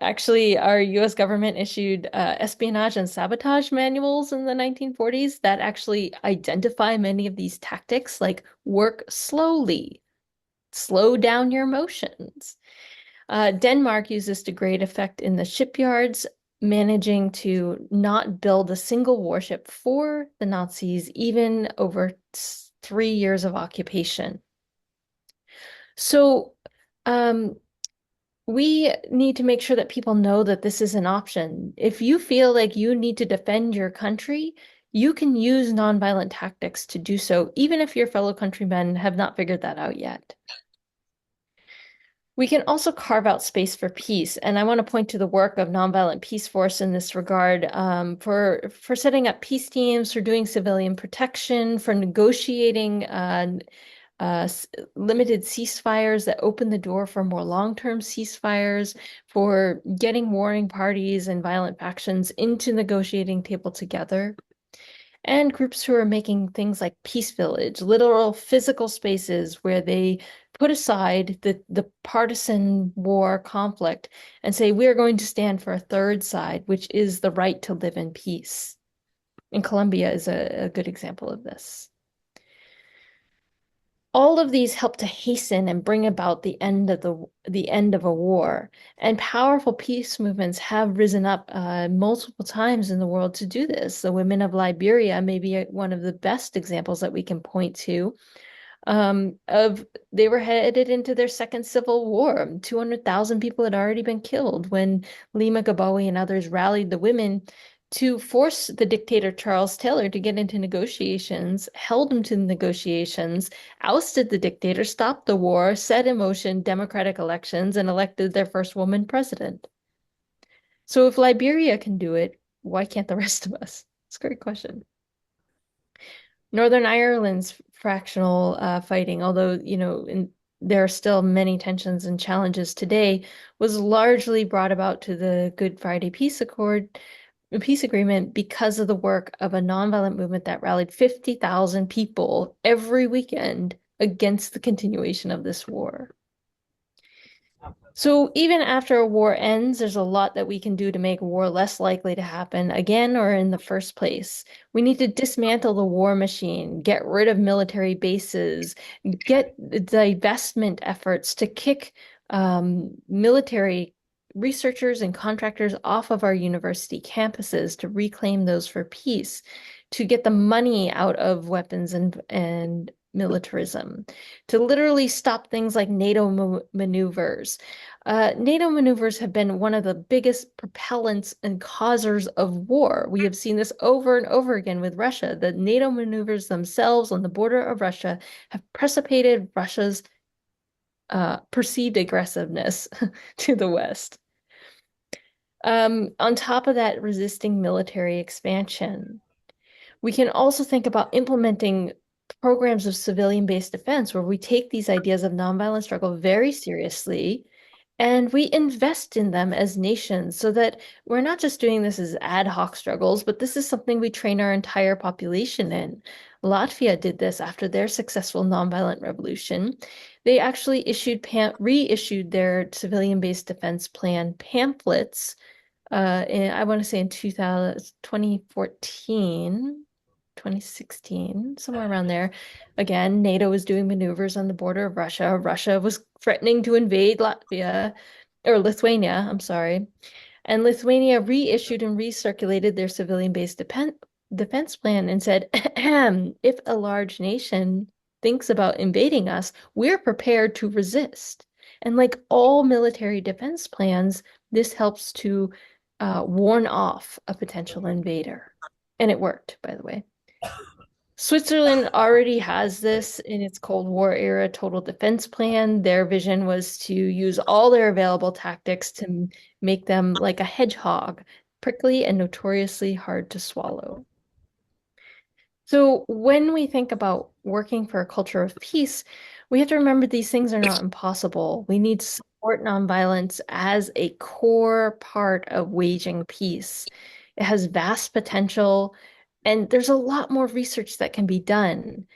actually, our US government issued espionage and sabotage manuals in the 1940s that actually identify many of these tactics, like work slowly, slow down your motions. Denmark used this to great effect in the shipyards, managing to not build a single warship for the Nazis, even over 3 years of occupation. So, we need to make sure that people know that this is an option. If you feel like you need to defend your country, you can use nonviolent tactics to do so, even if your fellow countrymen have not figured that out yet. We can also carve out space for peace, and I want to point to the work of Nonviolent Peace Force in this regard, for setting up peace teams, for doing civilian protection, for negotiating limited ceasefires that open the door for more long-term ceasefires, for getting warring parties and violent factions into negotiating table together, and groups who are making things like Peace Village, literal physical spaces where they put aside the partisan war conflict and say, we're going to stand for a third side, which is the right to live in peace. And Colombia is a good example of this. All of these help to hasten and bring about the end of a war. And powerful peace movements have risen up multiple times in the world to do this. The women of Liberia may be one of the best examples that we can point to. They were headed into their second civil war. 200,000 people had already been killed when Lima Gaboe and others rallied the women to force the dictator Charles Taylor to get into negotiations, held him to the negotiations, ousted the dictator, stopped the war, set in motion democratic elections, and elected their first woman president. So if Liberia can do it, why can't the rest of us? It's a great question. Northern Ireland's fractional fighting, although, there are still many tensions and challenges today, was largely brought about to the Good Friday Peace Agreement because of the work of a nonviolent movement that rallied 50,000 people every weekend against the continuation of this war. So even after a war ends, there's a lot that we can do to make war less likely to happen again or in the first place. We need to dismantle the war machine, get rid of military bases, get the divestment efforts to kick military researchers and contractors off of our university campuses to reclaim those for peace, to get the money out of weapons and militarism, to literally stop things like NATO maneuvers. NATO maneuvers have been one of the biggest propellants and causers of war. We have seen this over and over again with Russia. The NATO maneuvers themselves on the border of Russia have precipitated Russia's perceived aggressiveness to the West. On top of that, resisting military expansion. We can also think about implementing programs of civilian-based defense where we take these ideas of nonviolent struggle very seriously and we invest in them as nations so that we're not just doing this as ad hoc struggles, but this is something we train our entire population in. Latvia did this after their successful nonviolent revolution. They actually reissued their civilian-based defense plan pamphlets I want to say in 2014, 2016, somewhere around there. Again, NATO was doing maneuvers on the border of Russia. Russia was threatening to invade Lithuania, I'm sorry. And Lithuania reissued and recirculated their civilian-based defense plan and said, if a large nation thinks about invading us, we're prepared to resist. And like all military defense plans, this helps to warn off a potential invader. And it worked, by the way. Switzerland already has this in its Cold War era total defense plan. Their vision was to use all their available tactics to make them like a hedgehog, prickly and notoriously hard to swallow. So when we think about working for a culture of peace, we have to remember these things are not impossible. We need to support nonviolence as a core part of waging peace. It has vast potential, and there's a lot more research that can be done,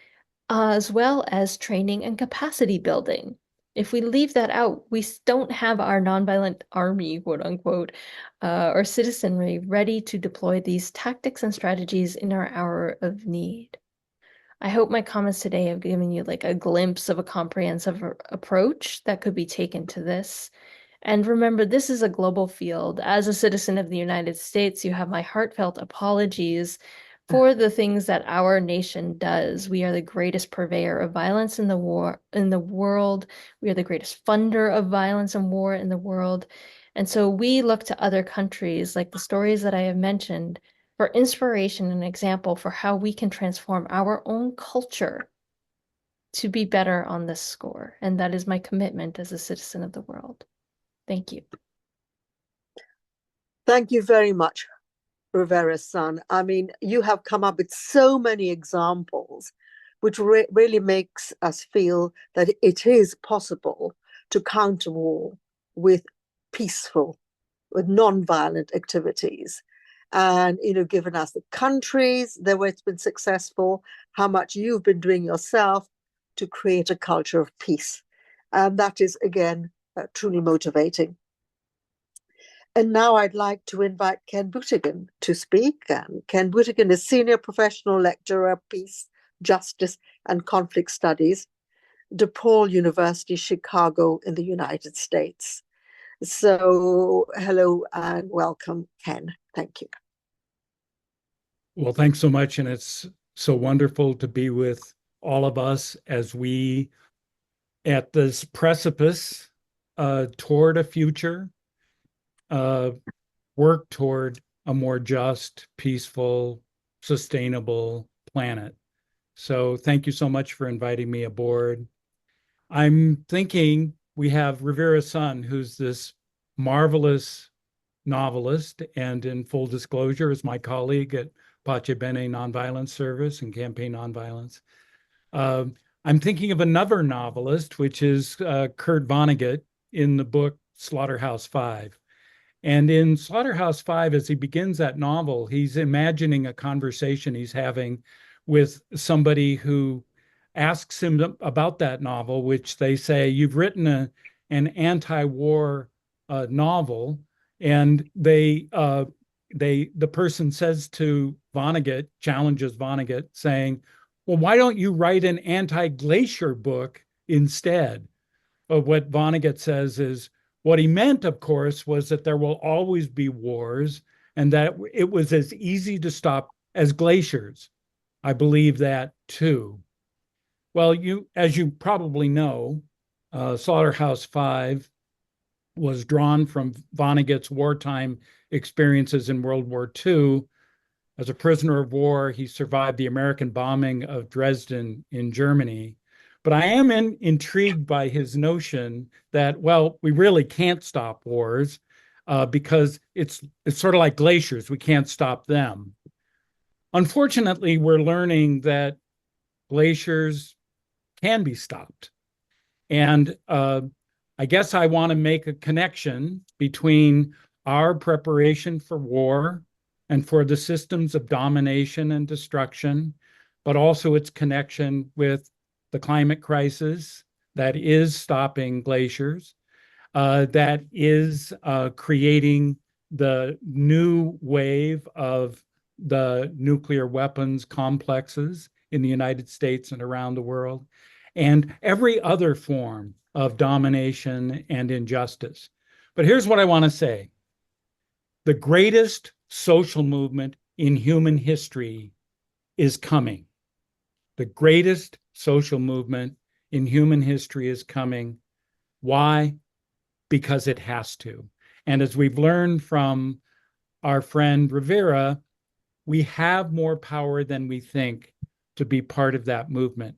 as well as training and capacity building. If we leave that out, we don't have our nonviolent army, quote unquote, or citizenry ready to deploy these tactics and strategies in our hour of need. I hope my comments today have given you like a glimpse of a comprehensive approach that could be taken to this. And remember, this is a global field. As a citizen of the United States, you have my heartfelt apologies for the things that our nation does. We are the greatest purveyor of violence in the world. We are the greatest funder of violence and war in the world. And so we look to other countries, like the stories that I have mentioned, for inspiration and example for how we can transform our own culture to be better on this score. And that is my commitment as a citizen of the world. Thank you.
Thank you very much, Rivera-san. I mean, you have come up with so many examples, which really makes us feel that it is possible to counter war with peaceful, with non-violent activities. And, given us the countries where it's been successful, how much you've been doing yourself to create a culture of peace. And that is, again, truly motivating. And now I'd like to invite Ken Butigan to speak. And Ken Butigan is Senior Professional Lecturer, Peace, Justice and Conflict Studies, DePaul University, Chicago in the United States. So hello and welcome, Ken. Thank you.
Well, thanks so much. And it's so wonderful to be with all of us as we, at this precipice toward a future, work toward a more just, peaceful, sustainable planet. So thank you so much for inviting me aboard. I'm thinking we have Rivera Sun, who's this marvelous novelist, and in full disclosure, is my colleague at Pace Bene Nonviolence Service and Campaign Nonviolence. I'm thinking of another novelist, which is Kurt Vonnegut in the book Slaughterhouse-Five. And in Slaughterhouse-Five, as he begins that novel, he's imagining a conversation he's having with somebody who asks him about that novel, which they say, you've written an anti-war novel. And the person says to Vonnegut, challenges Vonnegut, saying, well, why don't you write an anti-glacier book instead? But what Vonnegut says is, what he meant, of course, was that there will always be wars and that it was as easy to stop as glaciers. I believe that too. Well, as you probably know, Slaughterhouse-Five was drawn from Vonnegut's wartime experiences in World War II. As a prisoner of war, he survived the American bombing of Dresden in Germany. But I am intrigued by his notion that, well, we really can't stop wars because it's sort of like glaciers. We can't stop them. Unfortunately, we're learning that glaciers can be stopped. And I guess I want to make a connection between our preparation for war and for the systems of domination and destruction, but also its connection with the climate crisis that is stopping glaciers, that is creating the new wave of the nuclear weapons complexes in the United States and around the world, and every other form of domination and injustice. But here's what I want to say. The greatest social movement in human history is coming. The greatest social movement in human history is coming. Why? Because it has to. And as we've learned from our friend Rivera, we have more power than we think to be part of that movement.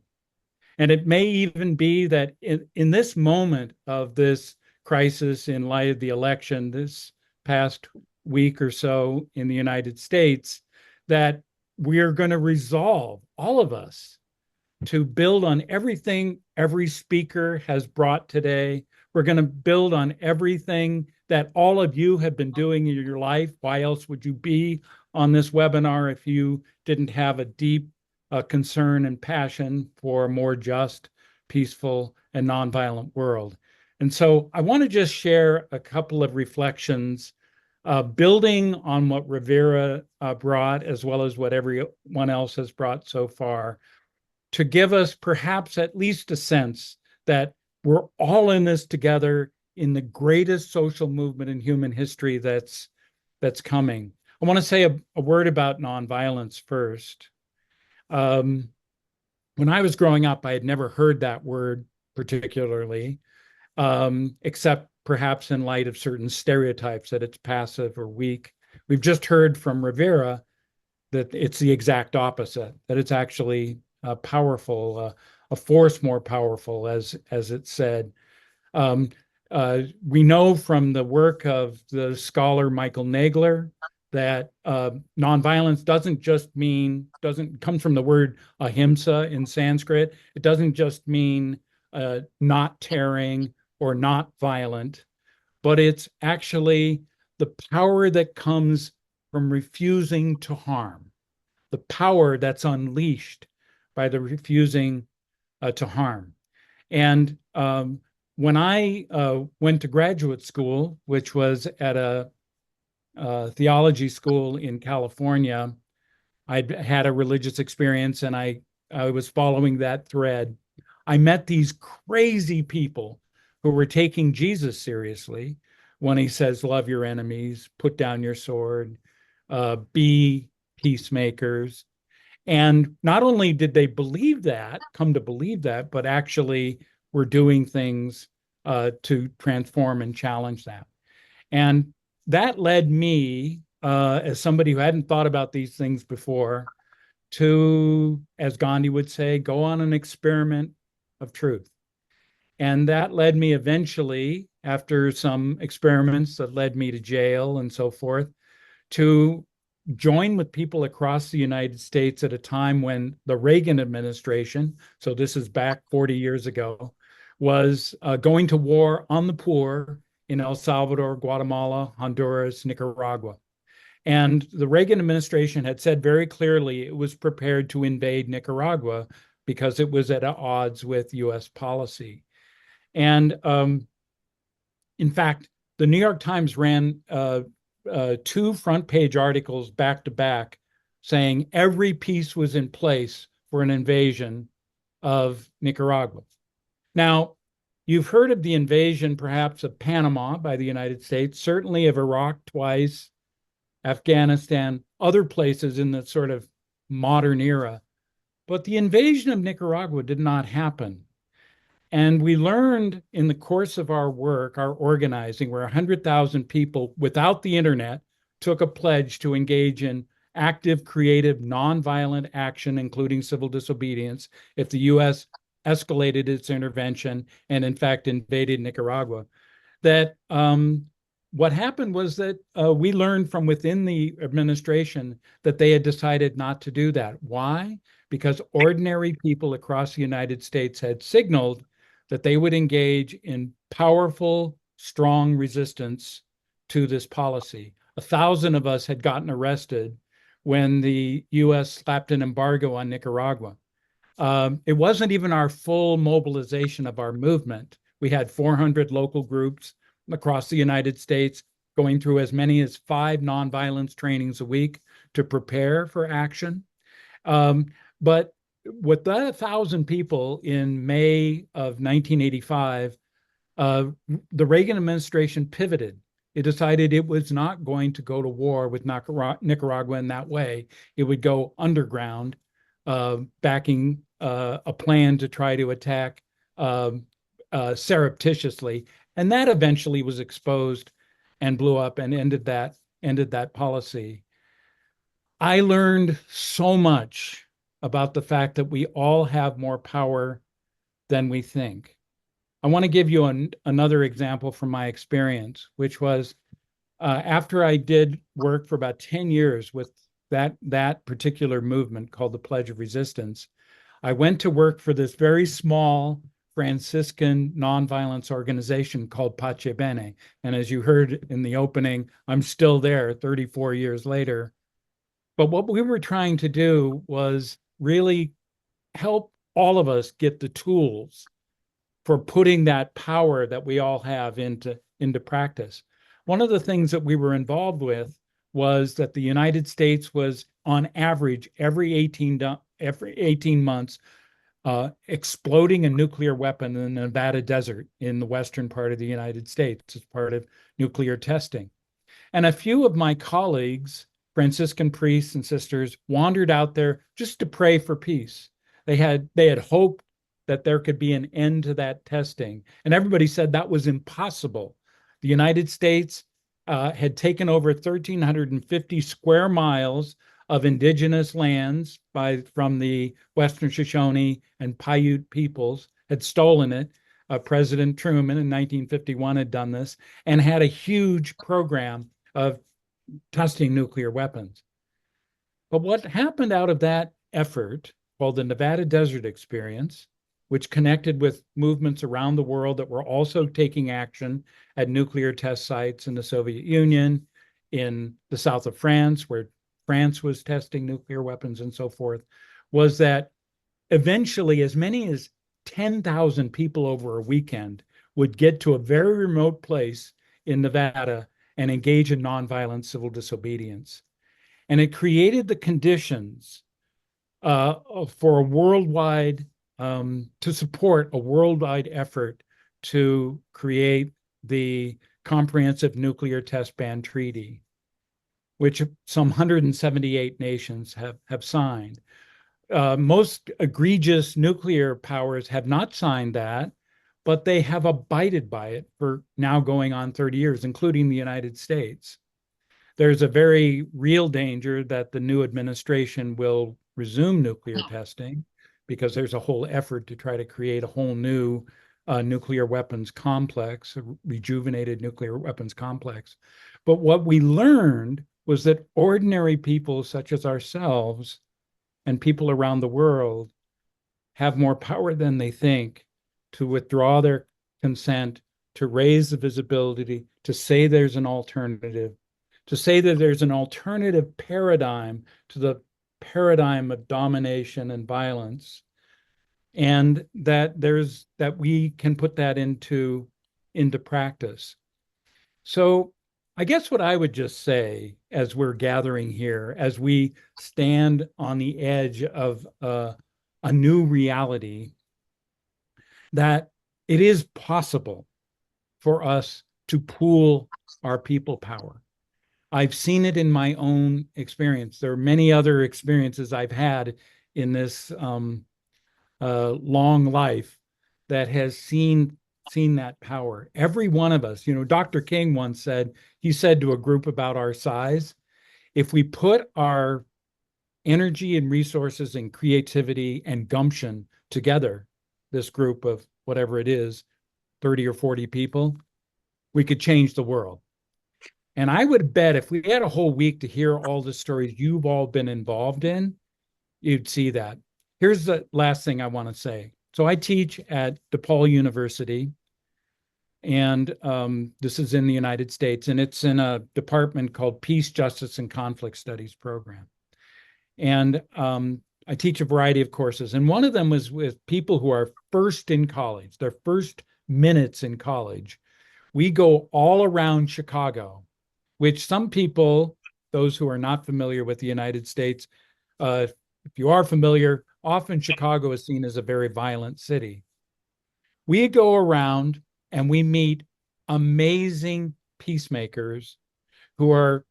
And it may even be that in this moment of this crisis, in light of the election this past week or so in the United States, that we are going to resolve, all of us, to build on everything every speaker has brought today. We're going to build on everything that all of you have been doing in your life. Why else would you be on this webinar if you didn't have a deep concern and passion for a more just, peaceful, and nonviolent world? And so I want to just share a couple of reflections, building on what Rivera brought, as well as what everyone else has brought so far, to give us perhaps at least a sense that we're all in this together in the greatest social movement in human history that's coming. I want to say a word about nonviolence first. When I was growing up, I had never heard that word particularly, except perhaps in light of certain stereotypes that it's passive or weak. We've just heard from Rivera that it's the exact opposite, that it's actually powerful, a force more powerful, as it said. We know from the work of the scholar Michael Nagler that nonviolence doesn't come from the word ahimsa in Sanskrit. It doesn't just mean not tearing or not violent, but it's actually the power that comes from refusing to harm, the power that's unleashed by the refusing to harm. And when I went to graduate school, which was at a theology school in California, I'd had a religious experience and I was following that thread. I met these crazy people who were taking Jesus seriously when he says, love your enemies, put down your sword, be peacemakers. And not only did they believe that, come to believe that, but actually were doing things to transform and challenge that. And that led me, as somebody who hadn't thought about these things before, to, as Gandhi would say, go on an experiment of truth. And that led me eventually, after some experiments that led me to jail and so forth, to join with people across the United States at a time when the Reagan administration, so this is back 40 years ago, was going to war on the poor in El Salvador, Guatemala, Honduras, Nicaragua. And the Reagan administration had said very clearly it was prepared to invade Nicaragua because it was at odds with US policy. And in fact, the New York Times ran 2 front page articles back to back saying every piece was in place for an invasion of Nicaragua. Now, you've heard of the invasion perhaps of Panama by the United States, certainly of Iraq twice, Afghanistan, other places in the sort of modern era. But the invasion of Nicaragua did not happen. And we learned in the course of our work, our organizing, where 100,000 people without the internet took a pledge to engage in active, creative, nonviolent action, including civil disobedience, if the US escalated its intervention and in fact invaded Nicaragua, that what happened was that we learned from within the administration that they had decided not to do that. Why? Because ordinary people across the United States had signaled that they would engage in powerful, strong resistance to this policy. 1,000 of us had gotten arrested when the US slapped an embargo on Nicaragua. It wasn't even our full mobilization of our movement. We had 400 local groups across the United States going through as many as 5 nonviolence trainings a week to prepare for action. But with that 1,000 people in May of 1985, the Reagan administration pivoted. It decided it was not going to go to war with Nicaragua in that way. It would go underground, backing a plan to try to attack surreptitiously. And that eventually was exposed and blew up and ended that policy. I learned so much about the fact that we all have more power than we think. I want to give you another example from my experience, which was after I did work for about 10 years with that particular movement called the Pledge of Resistance, I went to work for this very small Franciscan nonviolence organization called Pace Bene. And as you heard in the opening, I'm still there 34 years later. But what we were trying to do was really help all of us get the tools for putting that power that we all have into practice. One of the things that we were involved with was that the United States was on average every 18 months exploding a nuclear weapon in the Nevada desert in the western part of the United States as part of nuclear testing. And a few of my colleagues, Franciscan priests and sisters, wandered out there just to pray for peace. They had hoped that there could be an end to that testing. And everybody said that was impossible. The United States had taken over 1,350 square miles of indigenous lands from the Western Shoshone and Paiute peoples, had stolen it. President Truman in 1951 had done this and had a huge program of testing nuclear weapons. But what happened out of that effort, called the Nevada Desert Experience, which connected with movements around the world that were also taking action at nuclear test sites in the Soviet Union, in the south of France, where France was testing nuclear weapons and so forth, was that eventually as many as 10,000 people over a weekend would get to a very remote place in Nevada and engage in nonviolent civil disobedience. And it created the conditions for a worldwide, to support a worldwide effort to create the Comprehensive Nuclear Test Ban Treaty, which some 178 nations have signed. Most egregious nuclear powers have not signed that, but they have abided by it for now going on 30 years, including the United States. There's a very real danger that the new administration will resume nuclear testing because there's a whole effort to try to create a whole new nuclear weapons complex, a rejuvenated nuclear weapons complex. But what we learned was that ordinary people such as ourselves and people around the world have more power than they think to withdraw their consent, to raise the visibility, to say there's an alternative, to say that there's an alternative paradigm to the paradigm of domination and violence, and that we can put that into practice. So I guess what I would just say as we're gathering here, as we stand on the edge of a new reality, that it is possible for us to pool our people power. I've seen it in my own experience. There are many other experiences I've had in this long life that has seen that power. Every one of us, Dr. King once said, he said to a group about our size, if we put our energy and resources and creativity and gumption together, this group of whatever it is, 30 or 40 people, we could change the world. And I would bet if we had a whole week to hear all the stories you've all been involved in, you'd see that. Here's the last thing I want to say. So I teach at DePaul University, and this is in the United States, and it's in a department called Peace, Justice, and Conflict Studies program. And I teach a variety of courses, and one of them was with people who are first in college, their first minutes in college. We go all around Chicago, which some people, those who are not familiar with the United States, if you are familiar, often Chicago is seen as a very violent city. We go around and we meet amazing peacemakers who are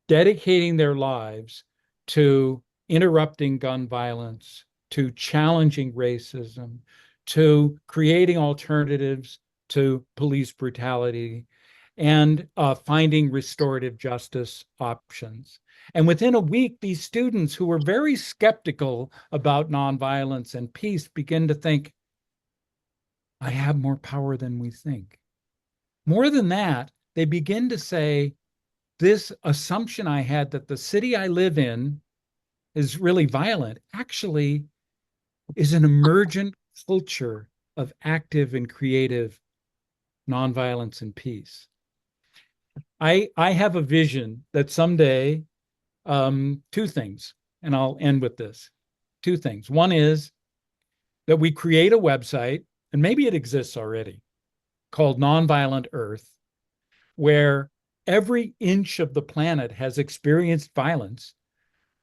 dedicating their lives to interrupting gun violence, to challenging racism, to creating alternatives to police brutality, and finding restorative justice options. And within a week, these students who were very skeptical about nonviolence and peace begin to think, I have more power than we think. More than that, they begin to say, this assumption I had that the city I live in is really violent actually is an emergent culture of active and creative nonviolence and peace. I have a vision that someday, two things, and I'll end with this. Two things. One is that we create a website, and maybe it exists already, called Nonviolent Earth, where every inch of the planet has experienced violence,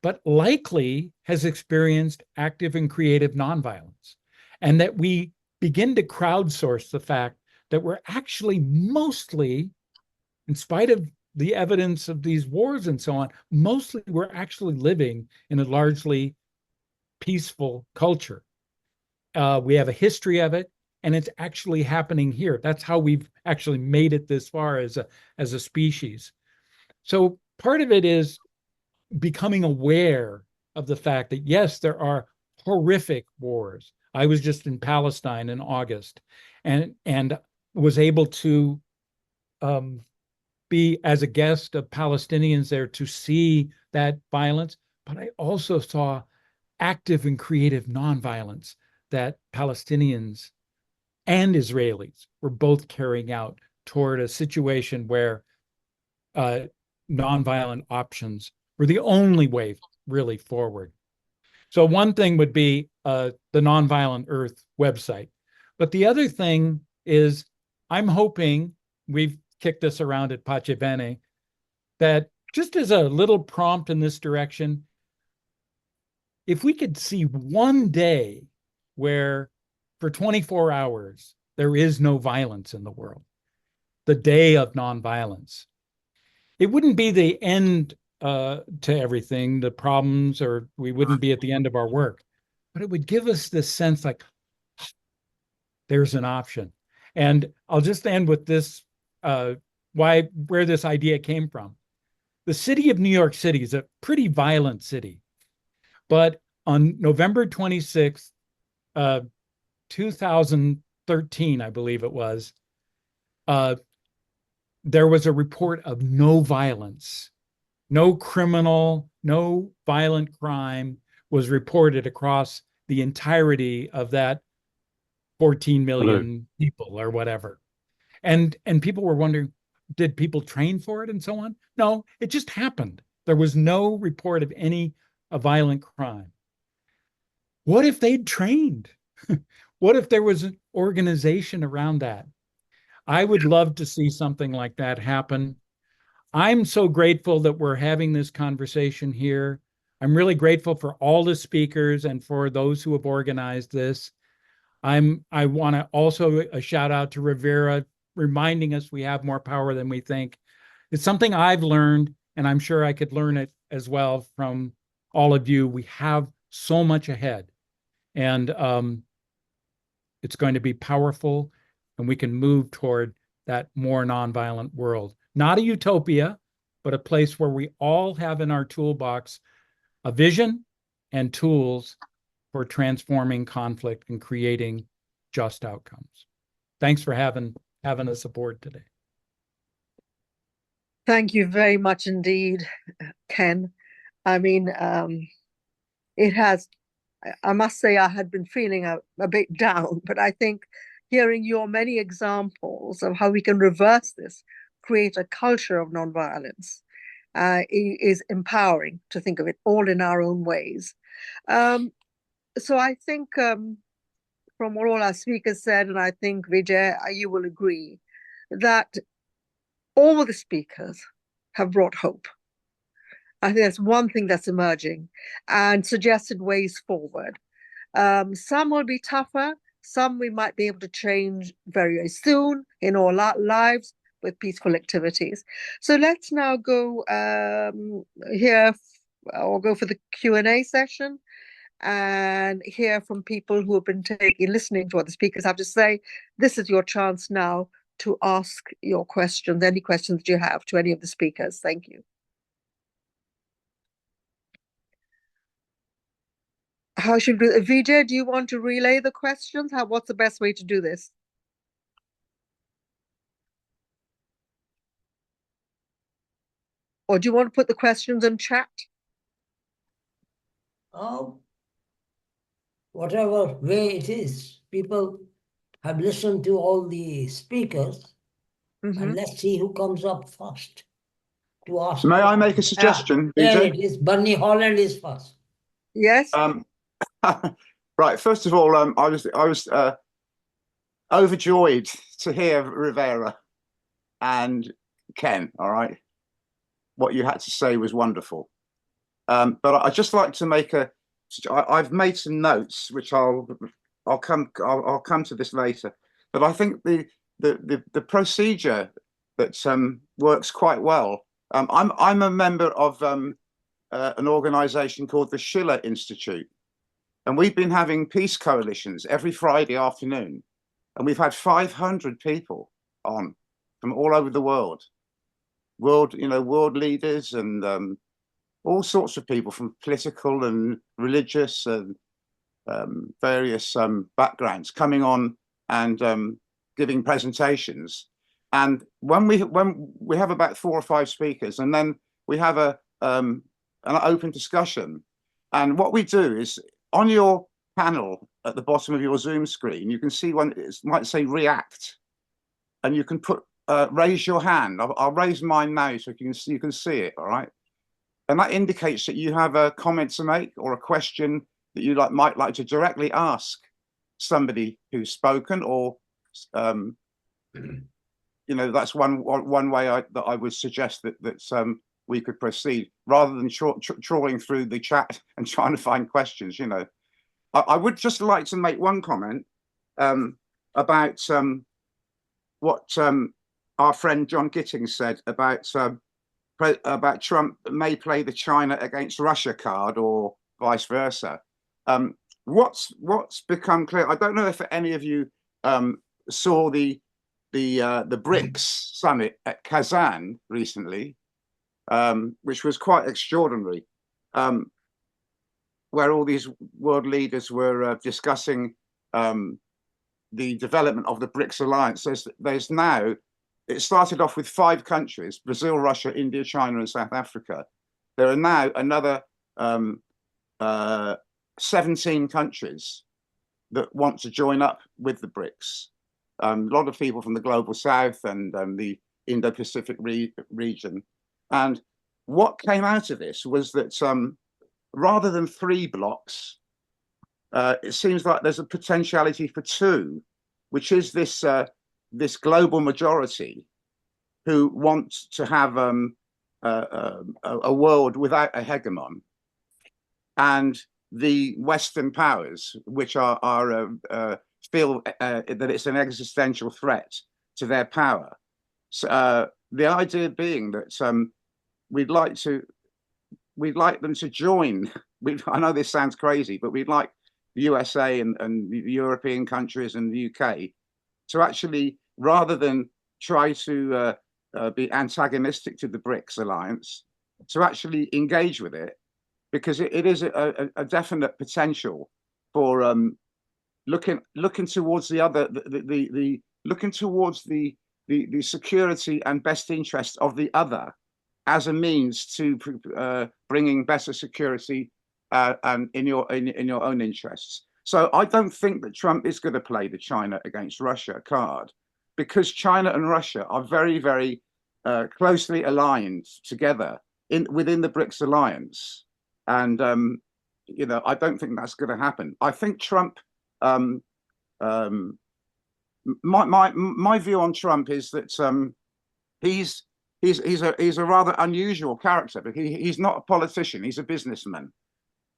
but likely has experienced active and creative nonviolence. And that we begin to crowdsource the fact that we're actually mostly, in spite of the evidence of these wars and so on, mostly we're actually living in a largely peaceful culture. We have a history of it, and it's actually happening here. That's how we've actually made it this far as a species. So part of it is becoming aware of the fact that, yes, there are horrific wars. I was just in Palestine in August and was able to be as a guest of Palestinians there to see that violence, but I also saw active and creative nonviolence that Palestinians and Israelis were both carrying out toward a situation where nonviolent options were the only way really forward. So one thing would be the Nonviolent Earth website. But the other thing is, I'm hoping, we've kicked this around at Pacevene, that just as a little prompt in this direction, if we could see one day where for 24 hours there is no violence in the world, the day of nonviolence, it wouldn't be the end to everything, the problems, or we wouldn't be at the end of our work, but it would give us this sense like there's an option. And I'll just end with this, where this idea came from. The city of New York City is a pretty violent city, but on November 26th, 2013, I believe it was, there was a report of no violence, no criminal, no violent crime was reported across the entirety of that 14 million people or whatever. And people were wondering, did people train for it and so on? No, it just happened. There was no report of any violent crime. What if they'd trained? What if there was an organization around that? I would love to see something like that happen. I'm so grateful that we're having this conversation here. I'm really grateful for all the speakers and for those who have organized this. I want to also a shout out to Rivera, reminding us we have more power than we think. It's something I've learned, and I'm sure I could learn it as well from all of you. We have so much ahead, and it's going to be powerful, and we can move toward that more nonviolent world. Not a utopia, but a place where we all have in our toolbox a vision and tools for transforming conflict and creating just outcomes. Thanks for having us aboard today.
Thank you very much indeed, Ken. I mean, it has, I must say, I had been feeling a bit down, but I think hearing your many examples of how we can reverse this, create a culture of nonviolence, is empowering to think of it all in our own ways. So I think from what all our speakers said, and I think Vijay, you will agree, that all the speakers have brought hope. I think that's one thing that's emerging and suggested ways forward. Some will be tougher, some we might be able to change very, very soon in all our lives with peaceful activities. So let's now go here or go for the Q&A session and hear from people who have been listening to what the speakers have to say. This is your chance now to ask your questions, any questions you have to any of the speakers. Thank you. How should we, Vijay, do you want to relay the questions? What's the best way to do this? Or do you want to put the questions in chat?
Whatever way it is, people have listened to all the speakers, and let's see who comes up first to ask.
May I make a suggestion,
There
Vijay?
it is. Bernie Holland is first.
Yes.
Right. First of all, I was overjoyed to hear Rivera and Ken. All right, what you had to say was wonderful. But I'd just like to make I've made some notes, which I'll come to this later. But I think the procedure that works quite well. I'm a member of an organization called the Schiller Institute, and we've been having peace coalitions every Friday afternoon, and we've had 500 people on from all over the world, world leaders and all sorts of people from political and religious and various backgrounds coming on and giving presentations. And when we have about 4 or 5 speakers, and then we have an open discussion. And what we do is, on your panel at the bottom of your Zoom screen, you can see one, it might say react, and you can put raise your hand. I'll raise mine now so you can see it. All right, and that indicates that you have a comment to make or a question that you might like to directly ask somebody who's spoken, or you know, that's one way that I would suggest that we could proceed rather than trawling through the chat and trying to find questions. You know, I would just like to make one comment about what our friend John Gittings said about Trump may play the China against Russia card or vice versa. What's become clear? I don't know if any of you saw the BRICS summit at Kazan recently, which was quite extraordinary, where all these world leaders were discussing the development of the BRICS alliance. There's now, it started off with 5 countries: Brazil, Russia, India, China, and South Africa. There are now another 17 countries that want to join up with the BRICS. A lot of people from the global south and the Indo-Pacific region. And what came out of this was that rather than 3 blocks, it seems like there's a potentiality for 2, which is this this global majority who want to have a world without a hegemon, and the Western powers, which feel that it's an existential threat to their power. So, the idea being that we'd like them to join. I know this sounds crazy, but we'd like the USA and the European countries and the UK to actually, rather than try to be antagonistic to the BRICS alliance, to actually engage with it, because it is a definite potential for looking towards the other, looking towards the security and best interest of the other as a means to bringing better security and in your own interests. So I don't think that Trump is going to play the China against Russia card, because China and Russia are very, very closely aligned together within the BRICS alliance. And, you know, I don't think that's going to happen. I think Trump, my view on Trump is that he's a rather unusual character, because he's not a politician, he's a businessman.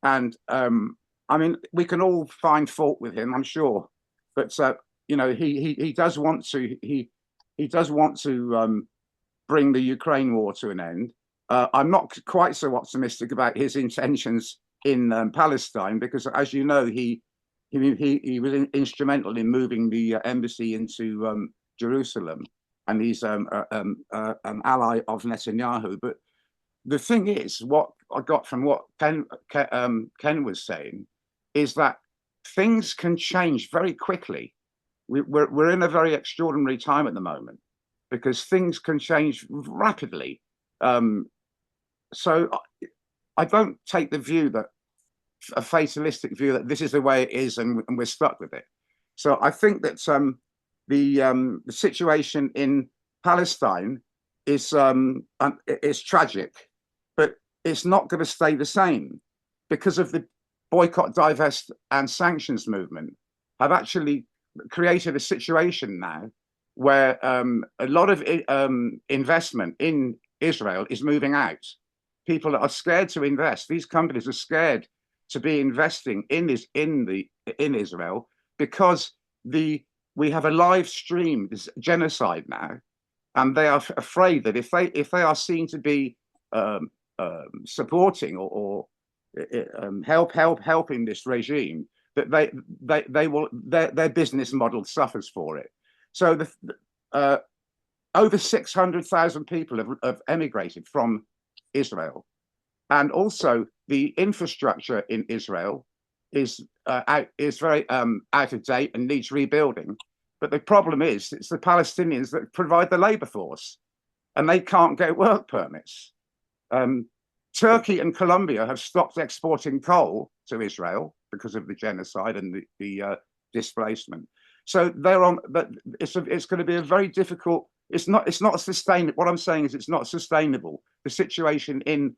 And I mean, we can all find fault with him, I'm sure, but you know, he does want to bring the Ukraine war to an end. I'm not quite so optimistic about his intentions in Palestine, because, as you know, he was instrumental in moving the embassy into Jerusalem, and he's an ally of Netanyahu. But the thing is, what I got from what Ken was saying is that things can change very quickly. We're in a very extraordinary time at the moment, because things can change rapidly. So I don't take the view that a fatalistic view that this is the way it is and we're stuck with it. So I think that the situation in Palestine is tragic, but it's not going to stay the same, because of the boycott, divest, and sanctions movement have actually created a situation now where a lot of investment in Israel is moving out. People are scared to invest. These companies are scared to be investing in Israel, because we have a live stream genocide now, and they are afraid that if they are seen to be supporting or helping this regime, that they will, their business model suffers for it. So over 600,000 people have emigrated from Israel, and also the infrastructure in Israel is very out of date and needs rebuilding. But the problem is, it's the Palestinians that provide the labor force, and they can't get work permits. Turkey and Colombia have stopped exporting coal to Israel because of the genocide and the displacement. So they're on, but it's going to be a very difficult. It's not sustainable. What I'm saying is, it's not sustainable. The situation in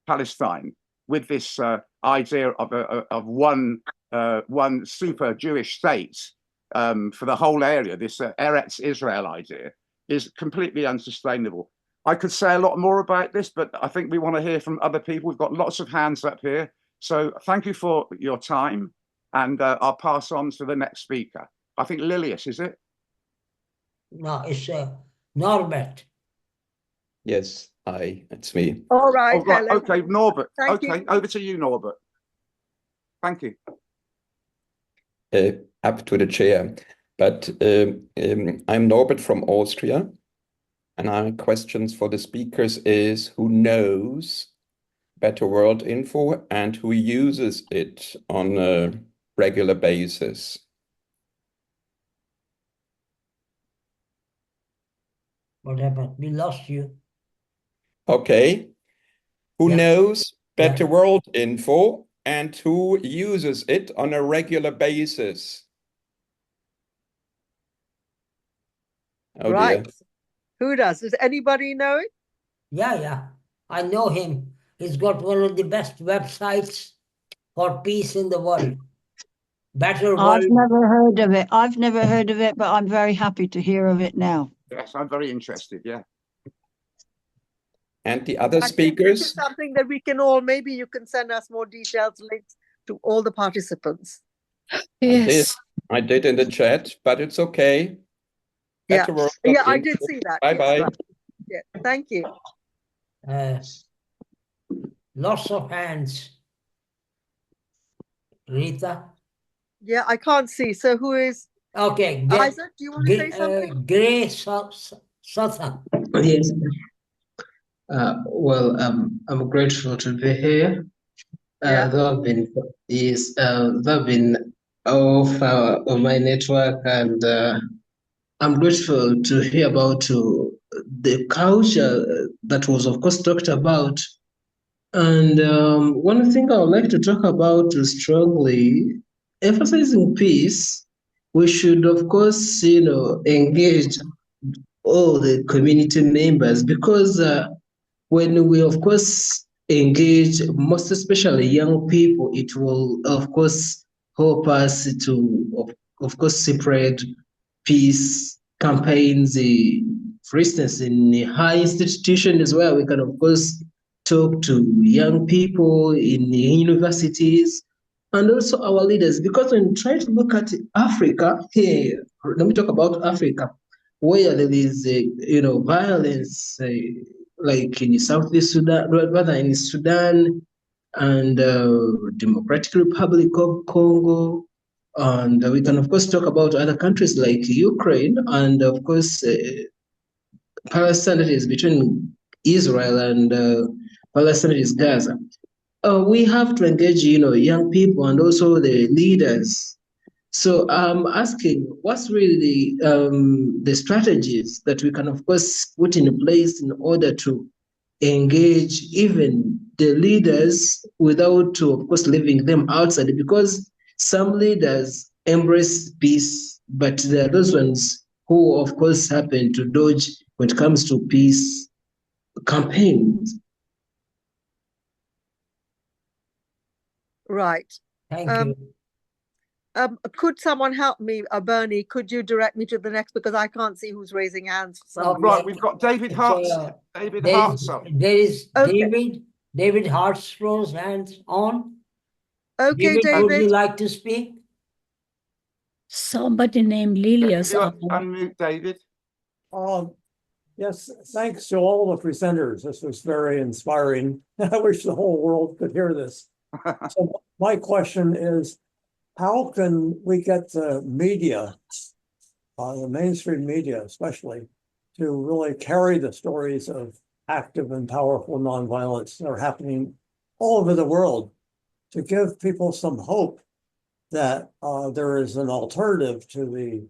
Palestine, with this idea of one super Jewish state, for the whole area, this Eretz Israel idea, is completely unsustainable. I could say a lot more about this, but I think we want to hear from other people. We've got lots of hands up here. So thank you for your time, and I'll pass on to the next speaker. I think Lilius, is it?
No, it's Norbert.
Yes, it's me.
All right,
Oh, right.
Helen.
Okay, Norbert.
Thank
Okay,
you.
over to you, Norbert. Thank you.
Up to the chair. But I'm Norbert from Austria, and our questions for the speakers is who knows Better World Info and who uses it on a regular basis?
What happened? We lost you.
Okay. Who
Yeah.
knows Better
Yeah.
World Info and who uses it on a regular basis? Oh
Right.
dear.
Who does? Does anybody know it?
Yeah. I know him. He's got one of the best websites for peace in the world. Better
I've
World.
never heard of it. I've never heard of it, but I'm very happy to hear of it now.
Yes, I'm very interested. Yeah.
And the other
I think this is
speakers?
something that we can all, maybe you can send us more details, links to all the participants.
Yes.
I did in the chat, but it's okay.
Yeah.
Better World
Yeah, I
Info.
did see that.
Bye-bye.
Yes, right. Yeah, thank you.
Lots of hands. Rita.
Yeah, I can't see. So who is
Okay.
Isaac? Do you want to say something?
Gray Sutton.
Yes. Well, I'm grateful to be here.
Yeah.
There have been of my network, and I'm grateful to hear about the culture that was, of course, talked about. And one thing I would like to talk about is strongly emphasizing peace. We should, of course, engage all the community members, because when we, of course, engage, most especially young people, it will, of course, help us to, of course, separate peace campaigns. For instance, in high institutions where we can, of course, talk to young people in universities and also our leaders. Because when you try to look at Africa, here, let me talk about Africa, where there is, violence, like in Southeast Sudan, rather in Sudan and Democratic Republic of Congo. And we can, of course, talk about other countries like Ukraine and, of course, Palestine, that is between Israel and Palestine, is Gaza. We have to engage, young people and also the leaders. So I'm asking, what's really the strategies that we can, of course, put in place in order to engage even the leaders without, of course, leaving them outside? Because some leaders embrace peace, but there are those ones who, of course, happen to dodge when it comes to peace campaigns.
Right.
Thank you.
Could someone help me, Bernie? Could you direct me to the next, because I can't see who's raising hands for some reason.
Right, we've got David Hart. David Hart's up.
There is
Okay.
David Hart's hands on.
Okay,
David, would you
David.
like to speak?
Somebody named
Can
Lilius.
you unmute David?
Yes, thanks to all the presenters. This was very inspiring. I wish the whole world could hear this. So my question is, how can we get the media, the mainstream media especially, to really carry the stories of active and powerful nonviolence that are happening all over the world, to give people some hope that there is an alternative to the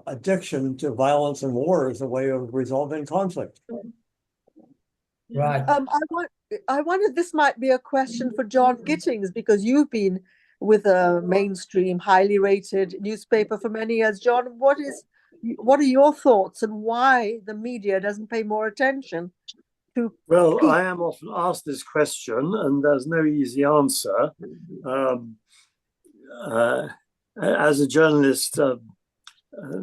addiction to violence and war as a way of resolving conflict?
Right.
I wonder, this might be a question for John Gittings, because you've been with a mainstream, highly rated newspaper for many years. John, what are your thoughts, and why the media doesn't pay more attention to
Well,
peace?
I am often asked this question, and there's no easy answer. as a journalist,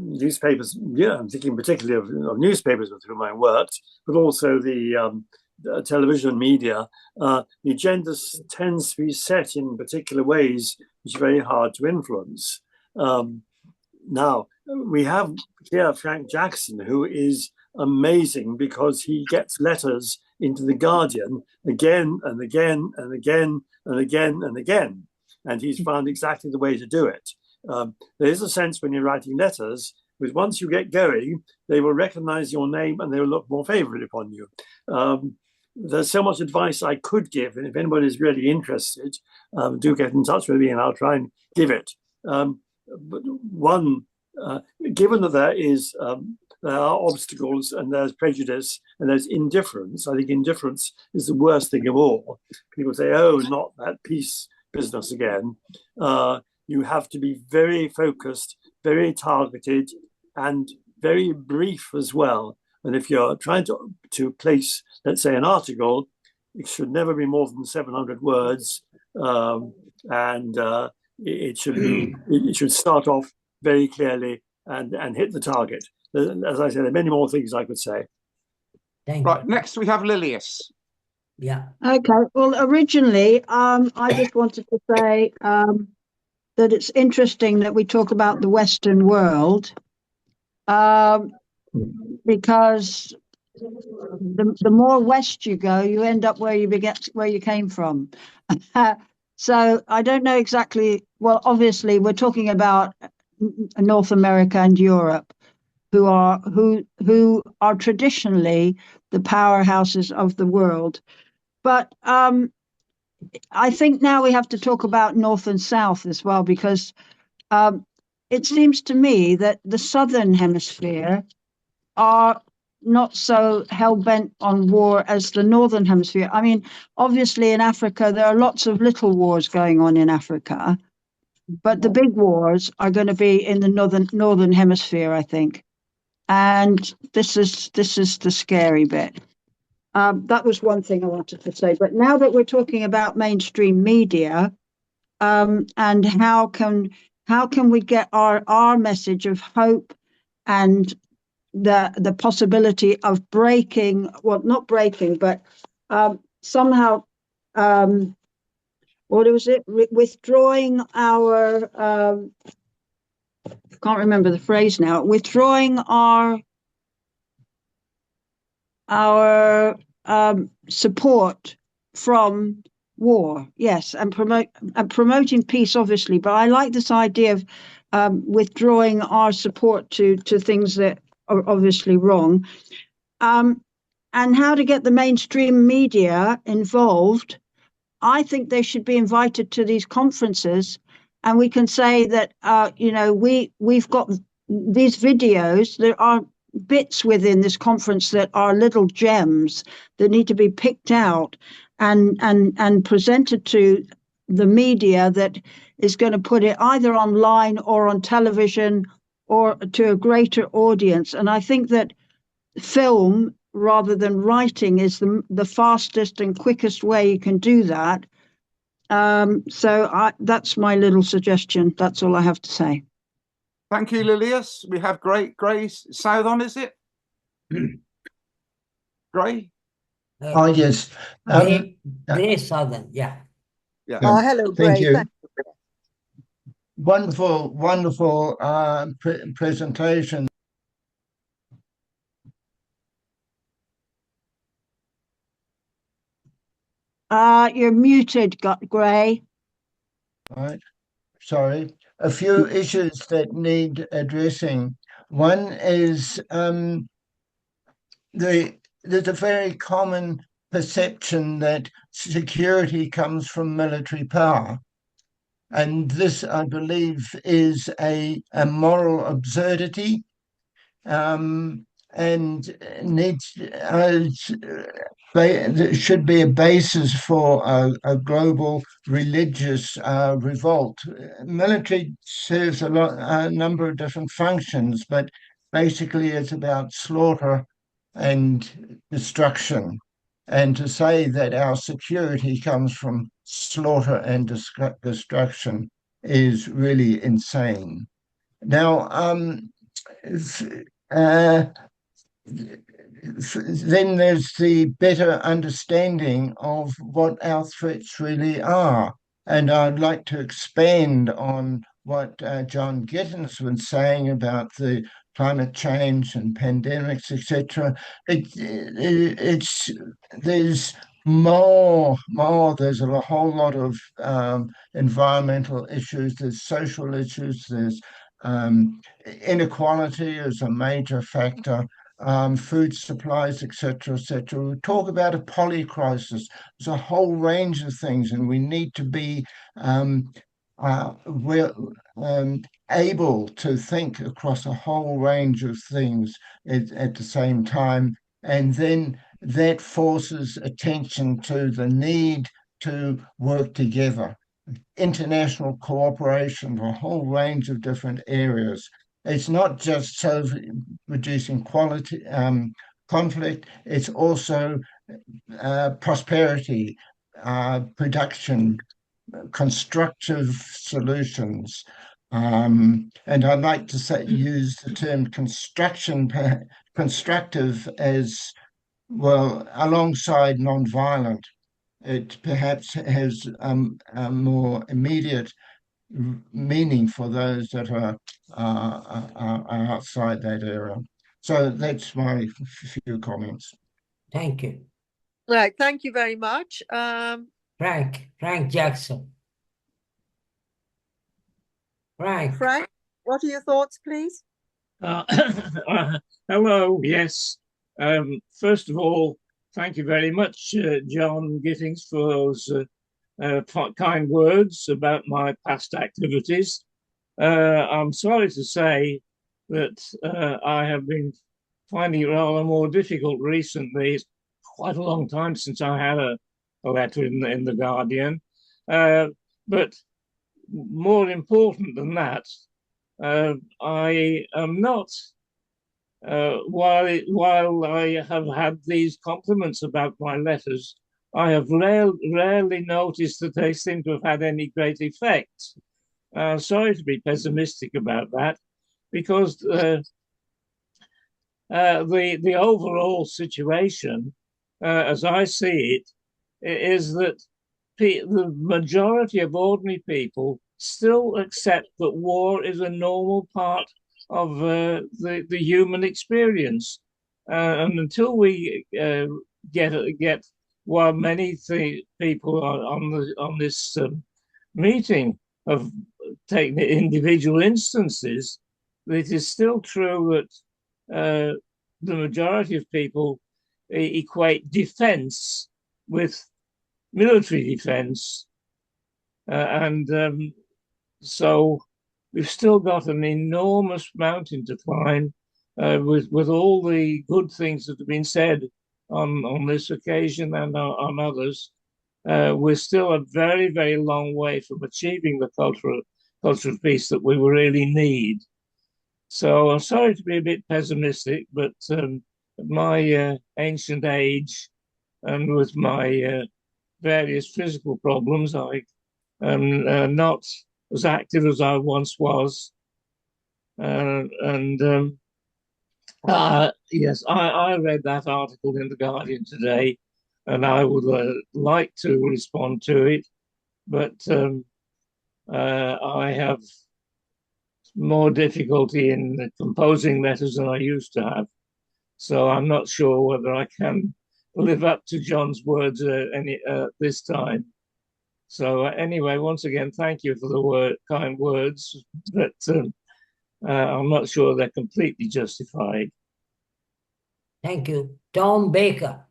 newspapers, yeah, I'm thinking particularly of newspapers with whom I worked, but also the television media, the agenda tends to be set in particular ways which are very hard to influence. Now, we have here Frank Jackson, who is amazing because he gets letters into the Guardian again and again and again and again and again. And he's found exactly the way to do it. There is a sense when you're writing letters, because once you get going, they will recognize your name and they will look more favorably upon you. There's so much advice I could give, and if anybody is really interested, do get in touch with me and I'll try and give it. But one, given that there are obstacles and there's prejudice and there's indifference, I think indifference is the worst thing of all. People say, oh, not that peace business again. You have to be very focused, very targeted, and very brief as well. And if you're trying to place, let's say, an article, it should never be more than 700 words, and it should start off very clearly and hit the target. As I said, there are many more things I could say.
Thank
Right,
you.
next we have Lilius.
Yeah.
Okay. Well, originally, I just wanted to say that it's interesting that we talk about the Western world, because the more west you go, you end up where you came from. So I don't know exactly. Well, obviously, we're talking about North America and Europe, who are traditionally the powerhouses of the world. But I think now we have to talk about North and South as well, because it seems to me that the Southern Hemisphere are not so hell-bent on war as the Northern Hemisphere. I mean, obviously in Africa, there are lots of little wars going on in Africa, but the big wars are going to be in the Northern Hemisphere, I think. And this is the scary bit. That was one thing I wanted to say. But now that we're talking about mainstream media, and how can we get our message of hope and the possibility of breaking, well, not breaking, but somehow, what was it? Withdrawing our, I can't remember the phrase now, withdrawing our support from war, yes, and promoting peace, obviously. But I like this idea of withdrawing our support to things that are obviously wrong, and how to get the mainstream media involved. I think they should be invited to these conferences, and we can say that we've got these videos. There are bits within this conference that are little gems that need to be picked out and presented to the media that is going to put it either online or on television or to a greater audience. And I think that film rather than writing is the fastest and quickest way you can do that. So that's my little suggestion. That's all I have to say.
Thank you, Lilius. We have Gray Southon, is it? Gray?
Oh, yes.
Gray Southern, yeah.
Yeah.
Hello,
Thank
Gray.
you.
Thank you.
Wonderful presentation.
You're muted, Gray.
Right. Sorry. A few issues that need addressing. One is there's a very common perception that security comes from military power. And this, I believe, is a moral absurdity, and needs there should be a basis for a global religious revolt. Military serves a number of different functions, but basically it's about slaughter and destruction. And to say that our security comes from slaughter and destruction is really insane. Now, then there's the better understanding of what our threats really are. And I'd like to expand on what John Gittins was saying about the climate change and pandemics, etc. There's more. There's a whole lot of environmental issues. There's social issues. There's inequality is a major factor. Food supplies, etc., etc. We talk about a polycrisis. There's a whole range of things, and we need to be able to think across a whole range of things at the same time. And then that forces attention to the need to work together, international cooperation for a whole range of different areas. It's not just reducing conflict, it's also prosperity, production, constructive solutions. And I'd like to use the term constructive as well, alongside nonviolent. It perhaps has a more immediate meaning for those that are outside that area. So that's my few comments.
Thank you.
Right, thank you very much.
Frank Jackson. Frank.
Frank, what are your thoughts, please?
Hello, yes. First of all, thank you very much, John Gittins, for those kind words about my past activities. I'm sorry to say that I have been finding it rather more difficult recently. It's quite a long time since I had a letter in the Guardian. But more important than that, I am not, while I have had these compliments about my letters, I have rarely noticed that they seem to have had any great effect. Sorry to be pessimistic about that, because the overall situation, as I see it, is that the majority of ordinary people still accept that war is a normal part of the human experience, and until we get while many people on this meeting have taken individual instances, it is still true that the majority of people equate defense with military defense, and so we've still got an enormous mountain to climb with all the good things that have been said on this occasion and on others. We're still a very, very long way from achieving the culture of peace that we really need. So I'm sorry to be a bit pessimistic, but at my ancient age and with my various physical problems, I am not as active as I once was. Yes, I read that article in The Guardian today, and I would like to respond to it, but I have more difficulty in composing letters than I used to have. So I'm not sure whether I can live up to John's words this time. So anyway, once again, thank you for the kind words, but I'm not sure they're completely justified.
Thank you. Tom Baker.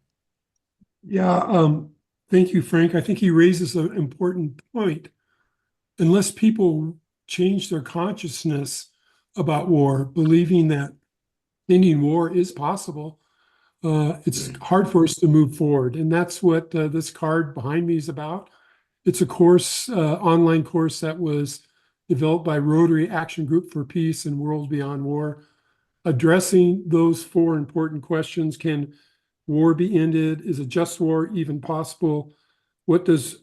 Yeah, thank you, Frank. I think he raises an important point. Unless people change their consciousness about war, believing that ending war is possible, it's hard for us to move forward. And that's what this card behind me is about. It's a course, online course that was developed by Rotary Action Group for Peace and World Beyond War, addressing those 4 important questions. Can war be ended? Is a just war even possible? What does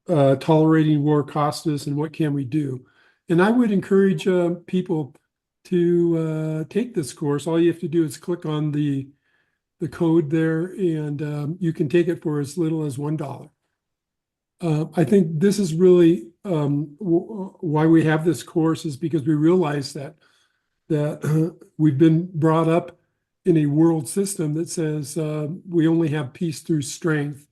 tolerating war cost us and what can we do? And I would encourage people to take this course. All you have to do is click on the code there, and you can take it for as little as $1. I think this is really why we have this course, is because we realize that we've been brought up in a world system that says we only have peace through strength,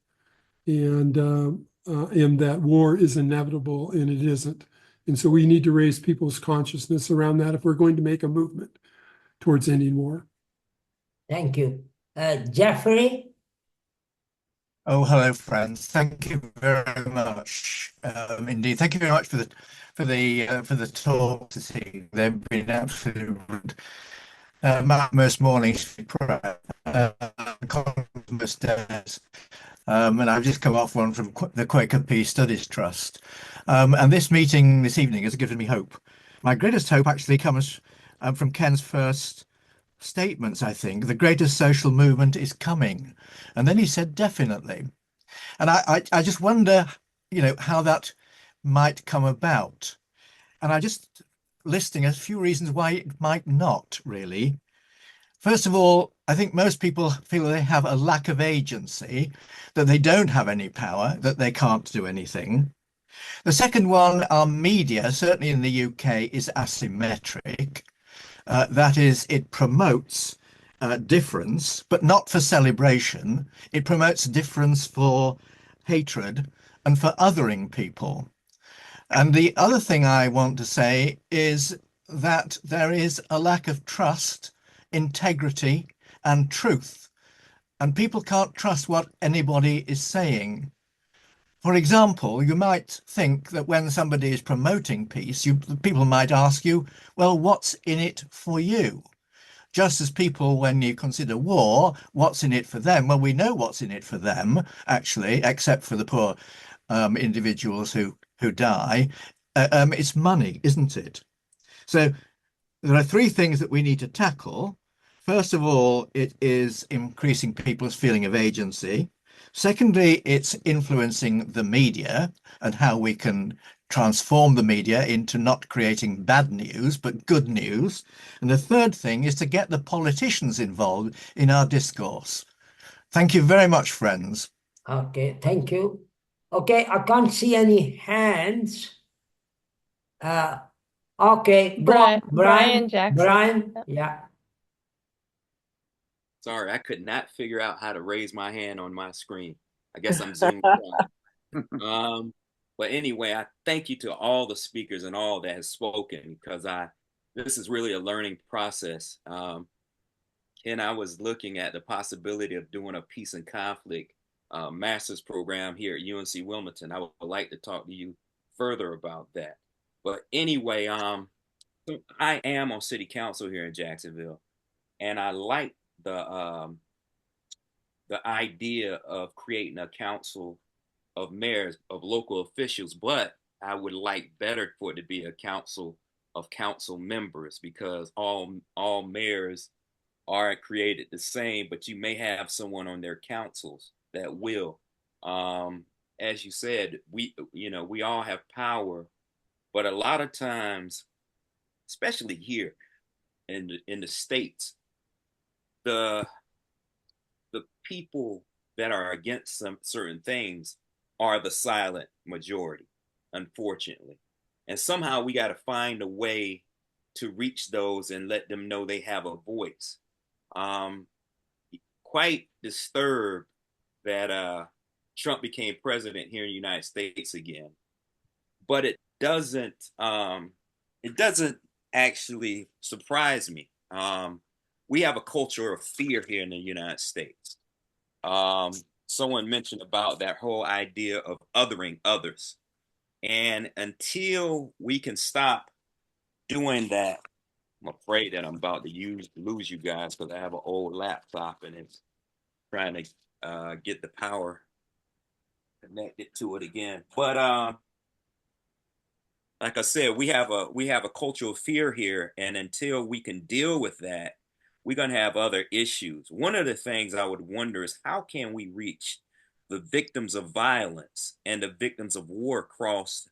and that war is inevitable, and it isn't. And so we need to raise people's consciousness around that if we're going to make a movement towards ending war.
Thank you. Jeffrey?
Oh, hello, friends. Thank you very much. Indeed, thank you very much for the talk this evening. They've been absolutely brilliant. Most mornings, most days. And I've just come off one from the Quaker Peace Studies Trust. And this meeting this evening has given me hope. My greatest hope actually comes from Ken's first statements, I think. The greatest social movement is coming. And then he said, definitely. And I just wonder, how that might come about. And I just listing a few reasons why it might not, really. First of all, I think most people feel they have a lack of agency, that they don't have any power, that they can't do anything. The second one, our media, certainly in the UK, is asymmetric. That is, it promotes difference, but not for celebration. It promotes difference for hatred and for othering people. And the other thing I want to say is that there is a lack of trust, integrity, and truth. And people can't trust what anybody is saying. For example, you might think that when somebody is promoting peace, people might ask you, well, what's in it for you? Just as people, when you consider war, what's in it for them? Well, we know what's in it for them, actually, except for the poor individuals who die. It's money, isn't it? So there are three things that we need to tackle. First of all, it is increasing people's feeling of agency. Secondly, it's influencing the media and how we can transform the media into not creating bad news, but good news. And the third thing is to get the politicians involved in our discourse. Thank you very much, friends.
Okay, thank you. Okay, I can't see any hands. Okay, go on,
Brian Jackson.
Brian, yeah.
Sorry, I could not figure out how to raise my hand on my screen. I guess I'm zoomed in. But anyway, I thank you to all the speakers and all that has spoken, because this is really a learning process. And I was looking at the possibility of doing a peace and conflict master's program here at UNC Wilmington. I would like to talk to you further about that. But anyway, so I am on city council here in Jacksonville, and I like the idea of creating a council of mayors, of local officials, but I would like better for it to be a council of council members, because all mayors aren't created the same, but you may have someone on their councils that will. As you said, we all have power, but a lot of times, especially here in the States, the people that are against some certain things are the silent majority, unfortunately. And somehow we got to find a way to reach those and let them know they have a voice. Quite disturbed that Trump became president here in the United States again, but it doesn't actually surprise me. We have a culture of fear here in the United States. Someone mentioned about that whole idea of othering others. And until we can stop doing that, I'm afraid that I'm about to lose you guys, because I have an old laptop and it's trying to get the power connected to it again. But like I said, we have a culture of fear here, and until we can deal with that, we're going to have other issues. One of the things I would wonder is, how can we reach the victims of violence and the victims of war across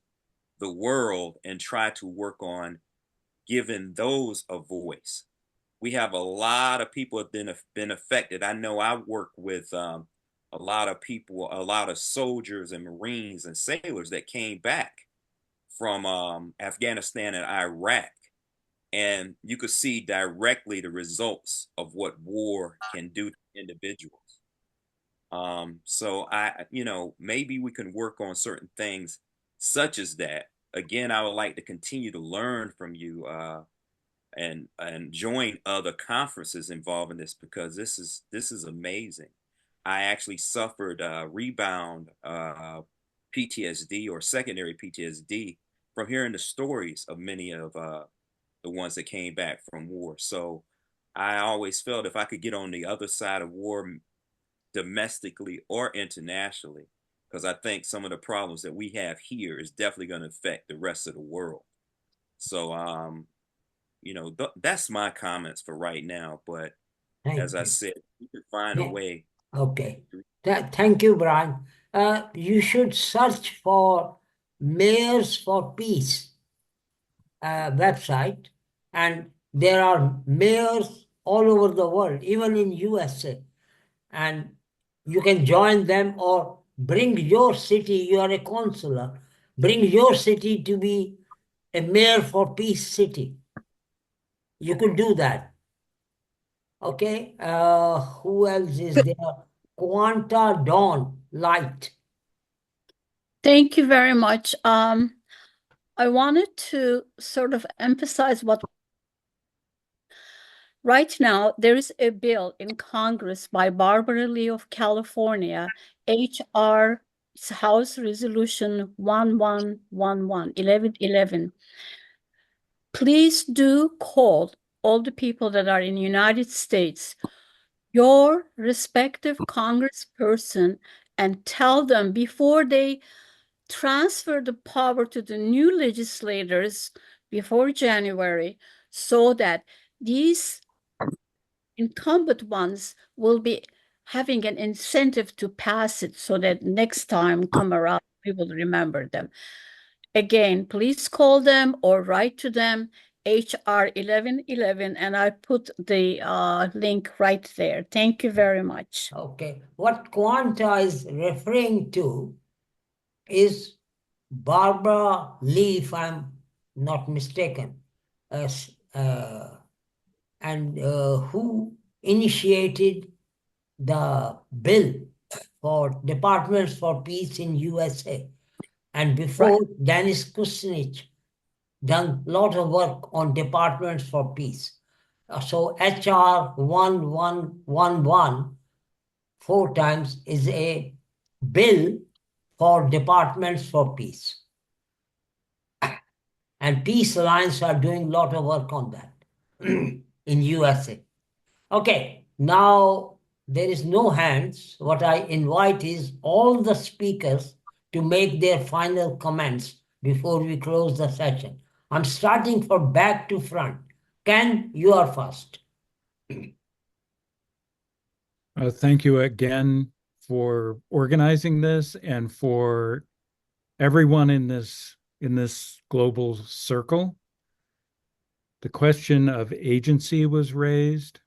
the world and try to work on giving those a voice. We have a lot of people have been affected. I know I work with a lot of people, a lot of soldiers and Marines and sailors that came back from Afghanistan and Iraq. And you could see directly the results of what war can do to individuals. So maybe we can work on certain things such as that. Again, I would like to continue to learn from you and join other conferences involving this, because this is amazing. I actually suffered rebound PTSD or secondary PTSD from hearing the stories of many of the ones that came back from war. So I always felt if I could get on the other side of war, domestically or internationally, because I think some of the problems that we have here is definitely going to affect the rest of the world. So, that's my comments for right now. But as I said, we could find a way.
Okay. Thank you, Brian. You should search for Mayors for Peace website, and there are mayors all over the world, even in USA. And you can join them or bring your city, you are a councillor, bring your city to be a mayor for peace city. You could do that. Okay, who else is there? Quanta Dawn Light.
Thank you very much. I wanted to sort of emphasize what right now there is a bill in Congress by Barbara Lee of California, HR House Resolution 1111. Please do call all the people that are in the United States, your respective congressperson, and tell them before they transfer the power to the new legislators before January, so that these incumbent ones will be having an incentive to pass it, so that next time come around, we will remember them. Again, please call them or write to them, HR 1111, and I put the link right there. Thank you very much.
Okay, what Quanta is referring to is Barbara Lee, if I'm not mistaken, and who initiated the bill for Departments for Peace in USA. And before, Dennis Kucinich done a lot of work on Departments for Peace. So HR 1111 4 times is a bill for Departments for Peace. And Peace Alliance are doing a lot of work on that in USA. Okay, now there is no hands. What I invite is all the speakers to make their final comments before we close the session. I'm starting from back to front. Ken, you are first.
Thank you again for organizing this and for everyone in this global circle. The question of agency was raised.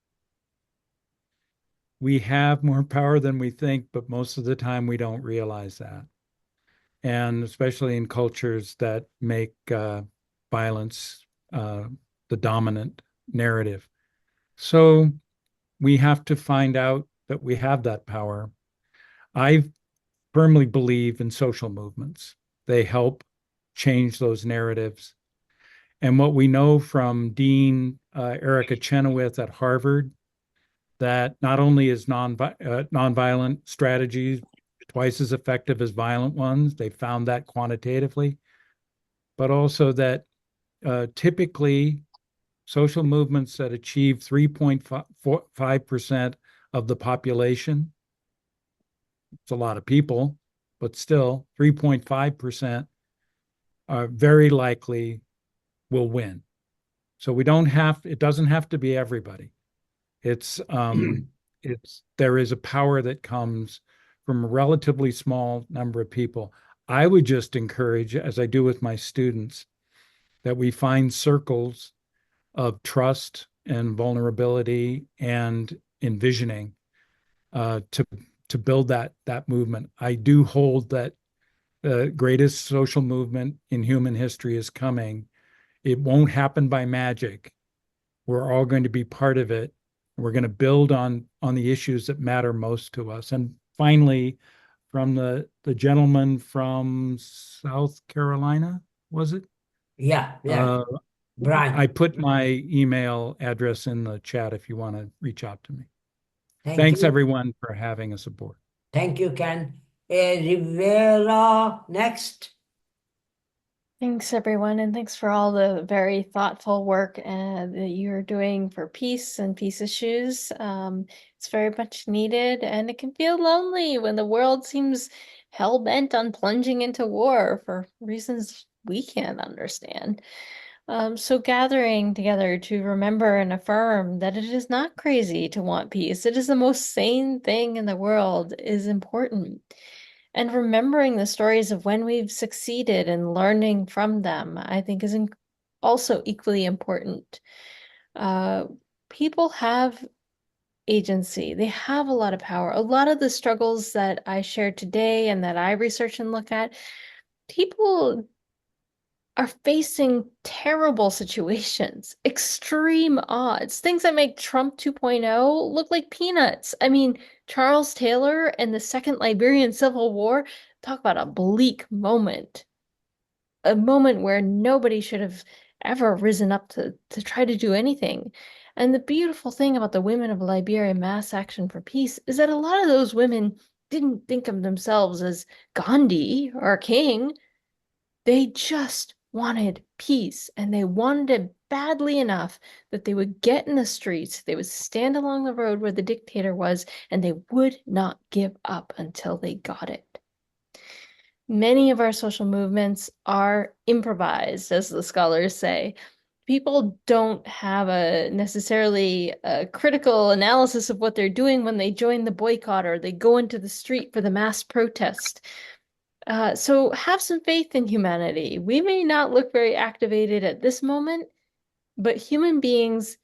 We have more power than we think, but most of the time we don't realize that. And especially in cultures that make violence the dominant narrative. So we have to find out that we have that power. I firmly believe in social movements. They help change those narratives. And what we know from Dean Erica Chenoweth at Harvard, that not only is nonviolent strategies twice as effective as violent ones, they found that quantitatively, but also that typically social movements that achieve 3.5% of the population, it's a lot of people, but still 3.5% are very likely will win. So it doesn't have to be everybody. There is a power that comes from a relatively small number of people. I would just encourage, as I do with my students, that we find circles of trust and vulnerability and envisioning to build that movement. I do hold that the greatest social movement in human history is coming. It won't happen by magic. We're all going to be part of it. We're going to build on the issues that matter most to us. And finally, from the gentleman from South Carolina, was it?
Yeah, Brian.
I put my email address in the chat if you want to reach out to me.
Thank you.
Everyone, for having us aboard.
Thank you, Ken. Rivera, next.
Thanks, everyone, and thanks for all the very thoughtful work that you're doing for peace and peace issues. It's very much needed, and it can feel lonely when the world seems hell-bent on plunging into war for reasons we can't understand. So gathering together to remember and affirm that it is not crazy to want peace, it is the most sane thing in the world, is important. And remembering the stories of when we've succeeded and learning from them, I think is also equally important. People have agency. They have a lot of power. A lot of the struggles that I shared today and that I research and look at, people are facing terrible situations, extreme odds, things that make Trump 2.0 look like peanuts. I mean, Charles Taylor and the Second Liberian Civil War, talk about a bleak moment. A moment where nobody should have ever risen up to try to do anything. And the beautiful thing about the women of Liberia Mass Action for Peace is that a lot of those women didn't think of themselves as Gandhi or King. They just wanted peace, and they wanted it badly enough that they would get in the streets, they would stand along the road where the dictator was, and they would not give up until they got it. Many of our social movements are improvised, as the scholars say. People don't have necessarily a critical analysis of what they're doing when they join the boycott or they go into the street for the mass protest. So have some faith in humanity. We may not look very activated at this moment, but human beings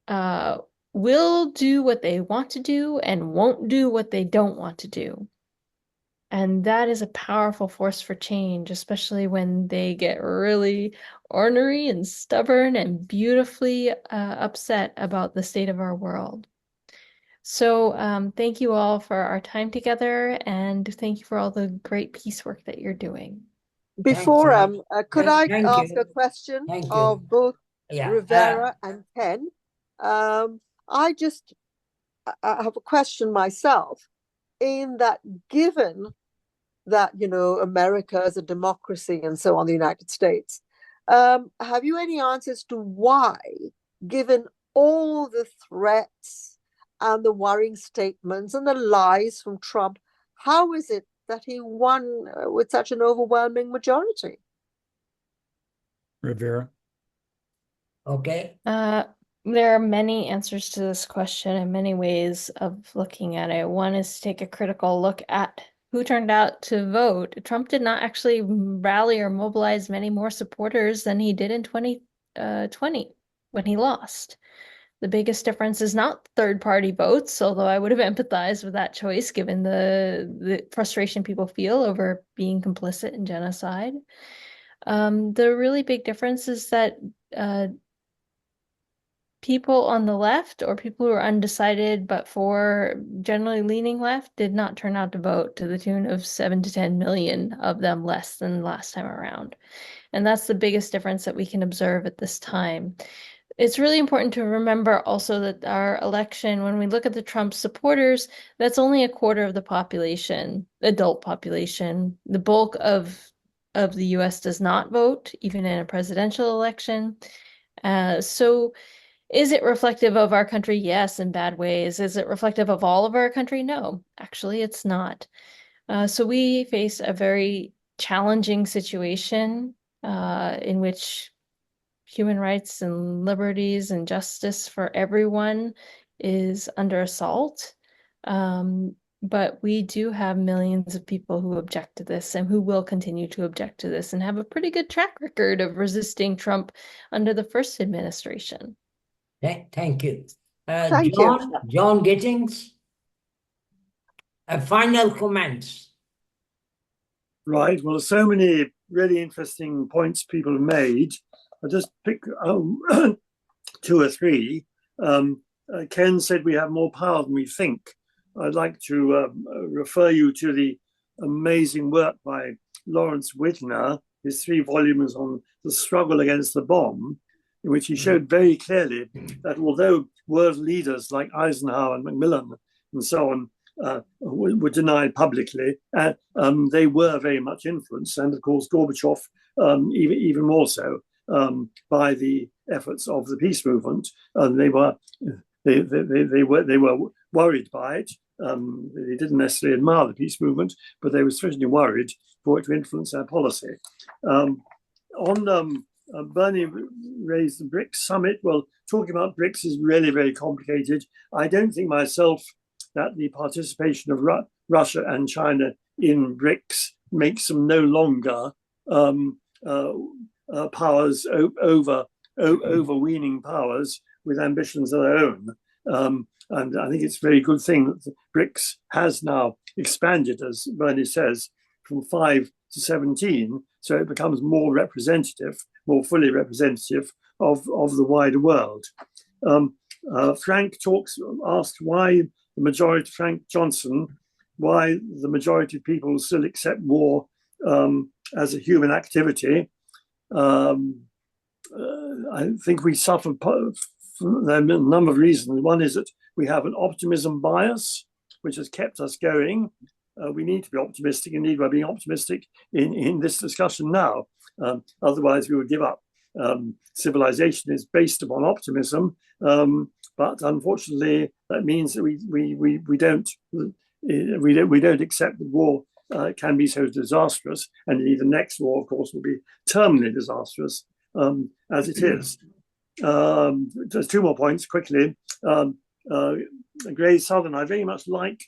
will do what they want to do and won't do what they don't want to do. And that is a powerful force for change, especially when they get really ornery and stubborn and beautifully upset about the state of our world. So thank you all for our time together, and thank you for all the great peace work that you're doing.
Before, could I ask
you.
a question
Thank you.
of both
Yeah,
Rivera and Ken? I have a question myself, in that given that, you know, America is a democracy and so on, the United States, have you any answers to why, given all the threats and the worrying statements and the lies from Trump, how is it that he won with such an overwhelming majority?
Rivera.
Okay.
There are many answers to this question and many ways of looking at it. One is to take a critical look at who turned out to vote. Trump did not actually rally or mobilize many more supporters than he did in 2020 when he lost. The biggest difference is not third-party votes, although I would have empathized with that choice given the frustration people feel over being complicit in genocide. The really big difference is that people on the left or people who are undecided but for generally leaning left did not turn out to vote, to the tune of 7 to 10 million of them less than last time around. And that's the biggest difference that we can observe at this time. It's really important to remember also that our election, when we look at the Trump supporters, that's only a quarter of the population, adult population. The bulk of the US does not vote, even in a presidential election. So is it reflective of our country? Yes, in bad ways. Is it reflective of all of our country? No, actually, it's not. So we face a very challenging situation in which human rights and liberties and justice for everyone is under assault. but we do have millions of people who object to this and who will continue to object to this and have a pretty good track record of resisting Trump under the first administration.
Thank you.
Thank you.
John Gittings, final comments.
Right. Well, so many really interesting points people have made. I'll just pick two or three. Ken said we have more power than we think. I'd like to refer you to the amazing work by Lawrence Whitner, his 3 volumes on the struggle against the bomb, in which he showed very clearly that although world leaders like Eisenhower and Macmillan and so on were denied publicly, they were very much influenced, and of course Gorbachev even more so, by the efforts of the peace movement. They were worried by it. They didn't necessarily admire the peace movement, but they were certainly worried for it to influence their policy. Bernie raised the BRICS summit. Well, talking about BRICS is really very complicated. I don't think myself that the participation of Russia and China in BRICS makes them no longer powers overweening powers with ambitions of their own. And I think it's a very good thing that the BRICS has now expanded, as Bernie says, from 5 to 17, so it becomes more representative, more fully representative of the wider world. Frank asked why the majority, Frank Johnson, why the majority of people still accept war as a human activity. I think we suffer from a number of reasons. One is that we have an optimism bias, which has kept us going. We need to be optimistic. Indeed, we're being optimistic in this discussion now. Otherwise, we would give up. Civilization is based upon optimism, but unfortunately, that means that we don't accept that war can be so disastrous, and indeed the next war, of course, will be terminally disastrous as it is. Just 2 more points quickly. Gray Southern, I very much like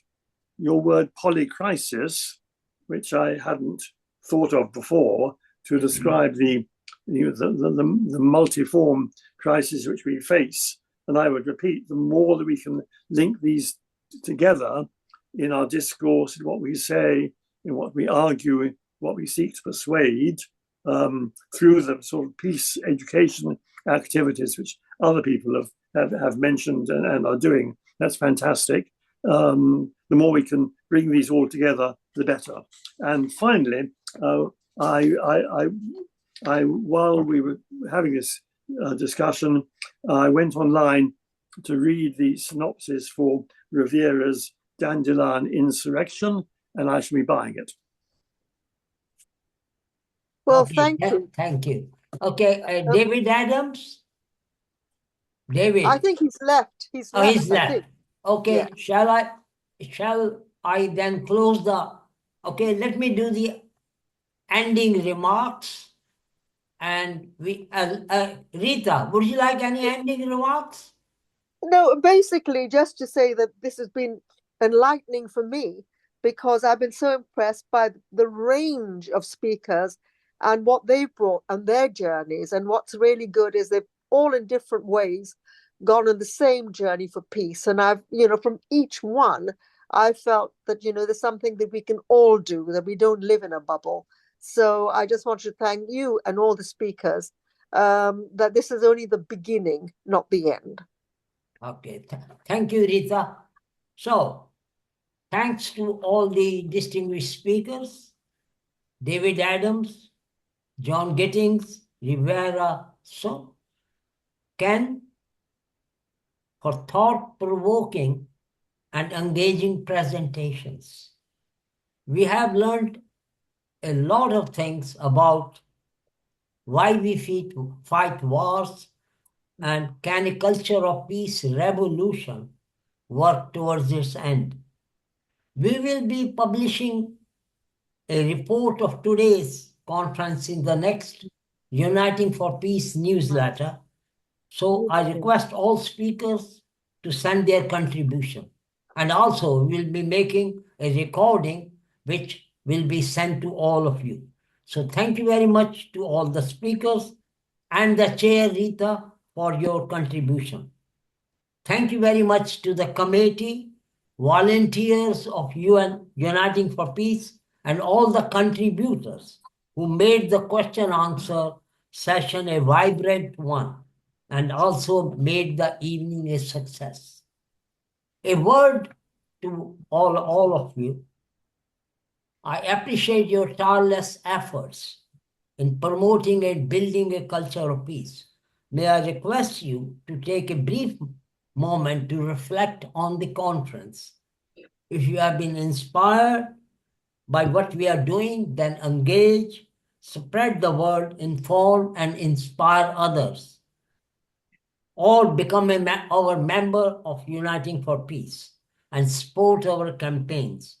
your word polycrisis, which I hadn't thought of before, to describe the multiform crisis which we face. And I would repeat, the more that we can link these together in our discourse, in what we say, in what we argue, what we seek to persuade, through the sort of peace education activities which other people have mentioned and are doing, that's fantastic. The more we can bring these all together, the better. And finally, while we were having this discussion, I went online to read the synopsis for Rivera's Dandelion Insurrection, and I shall be buying it.
Well,
Okay,
thank you.
Thank you. Okay, David Adams. David.
I think he's left. He's left.
He's left. Okay,
Yeah.
shall I then close the, okay, let me do the ending remarks. And Rita, would you like any ending remarks?
No, basically just to say that this has been enlightening for me, because I've been so impressed by the range of speakers and what they've brought and their journeys. And what's really good is they've all in different ways gone on the same journey for peace. And I've, from each one, I felt that, there's something that we can all do, that we don't live in a bubble. So I just want to thank you and all the speakers, that this is only the beginning, not the end.
Okay, thank you, Rita. So, thanks to all the distinguished speakers, David Adams, John Gittings, Rivera, Ken, for thought-provoking and engaging presentations. We have learned a lot of things about why we fight wars, and can a culture of peace revolution work towards its end. We will be publishing a report of today's conference in the next Uniting for Peace newsletter. So I request all speakers to send their contribution. And also we'll be making a recording which will be sent to all of you. So thank you very much to all the speakers and the chair, Rita, for your contribution. Thank you very much to the committee, volunteers of UN Uniting for Peace, and all the contributors who made the question answer session a vibrant one and also made the evening a success. A word to all of you. I appreciate your tireless efforts in promoting and building a culture of peace. May I request you to take a brief moment to reflect on the conference. If you have been inspired by what we are doing, then engage, spread the word, inform, and inspire others. All become our member of Uniting for Peace and support our campaigns.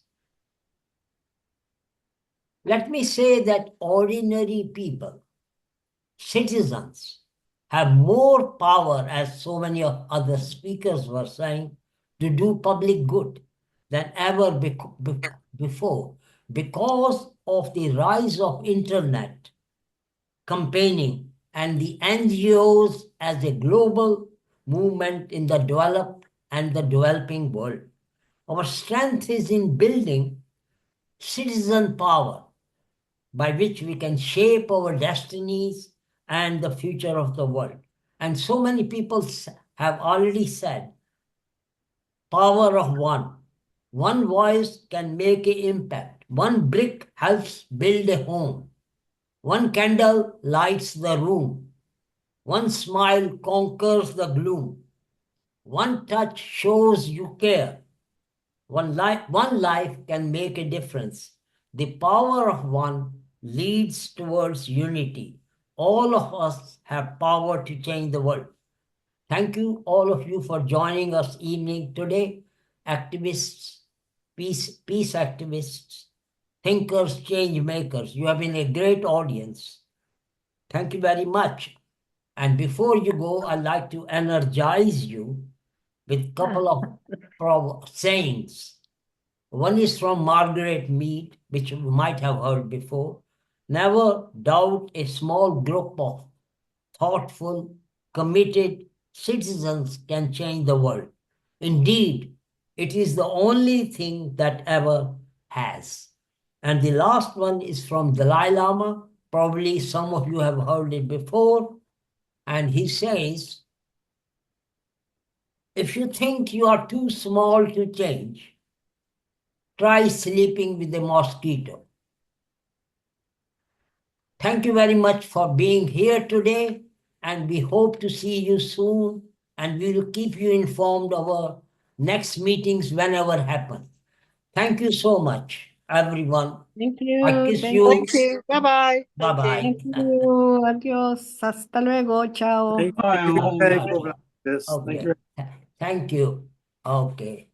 Let me say that ordinary people, citizens, have more power, as so many of other speakers were saying, to do public good than ever before because of the rise of internet campaigning and the NGOs as a global movement in the developed and the developing world. Our strength is in building citizen power by which we can shape our destinies and the future of the world. And so many people have already said, power of one. One voice can make an impact. One brick helps build a home. One candle lights the room. One smile conquers the gloom. One touch shows you care. One life can make a difference. The power of one leads towards unity. All of us have power to change the world. Thank you, all of you, for joining us evening today. Activists, peace activists, thinkers, change makers. You have been a great audience. Thank you very much. And before you go, I'd like to energize you with a couple of sayings. One is from Margaret Mead, which you might have heard before. Never doubt a small group of thoughtful, committed citizens can change the world. Indeed, it is the only thing that ever has. And the last one is from Dalai Lama. Probably some of you have heard it before. And he says, if you think you are too small to change, try sleeping with a mosquito. Thank you very much for being here today, and we hope to see you soon, and we will keep you informed of our next meetings whenever happen. Thank you so much, everyone.
Thank you.
I kiss
Thank
you.
Thank you. Bye-bye.
Bye-bye.
Thank you. Adios. Hasta luego. Ciao.
Thank
Bye
you
all.
for organizing this. Thank
Okay.
you.
Thank you. Okay.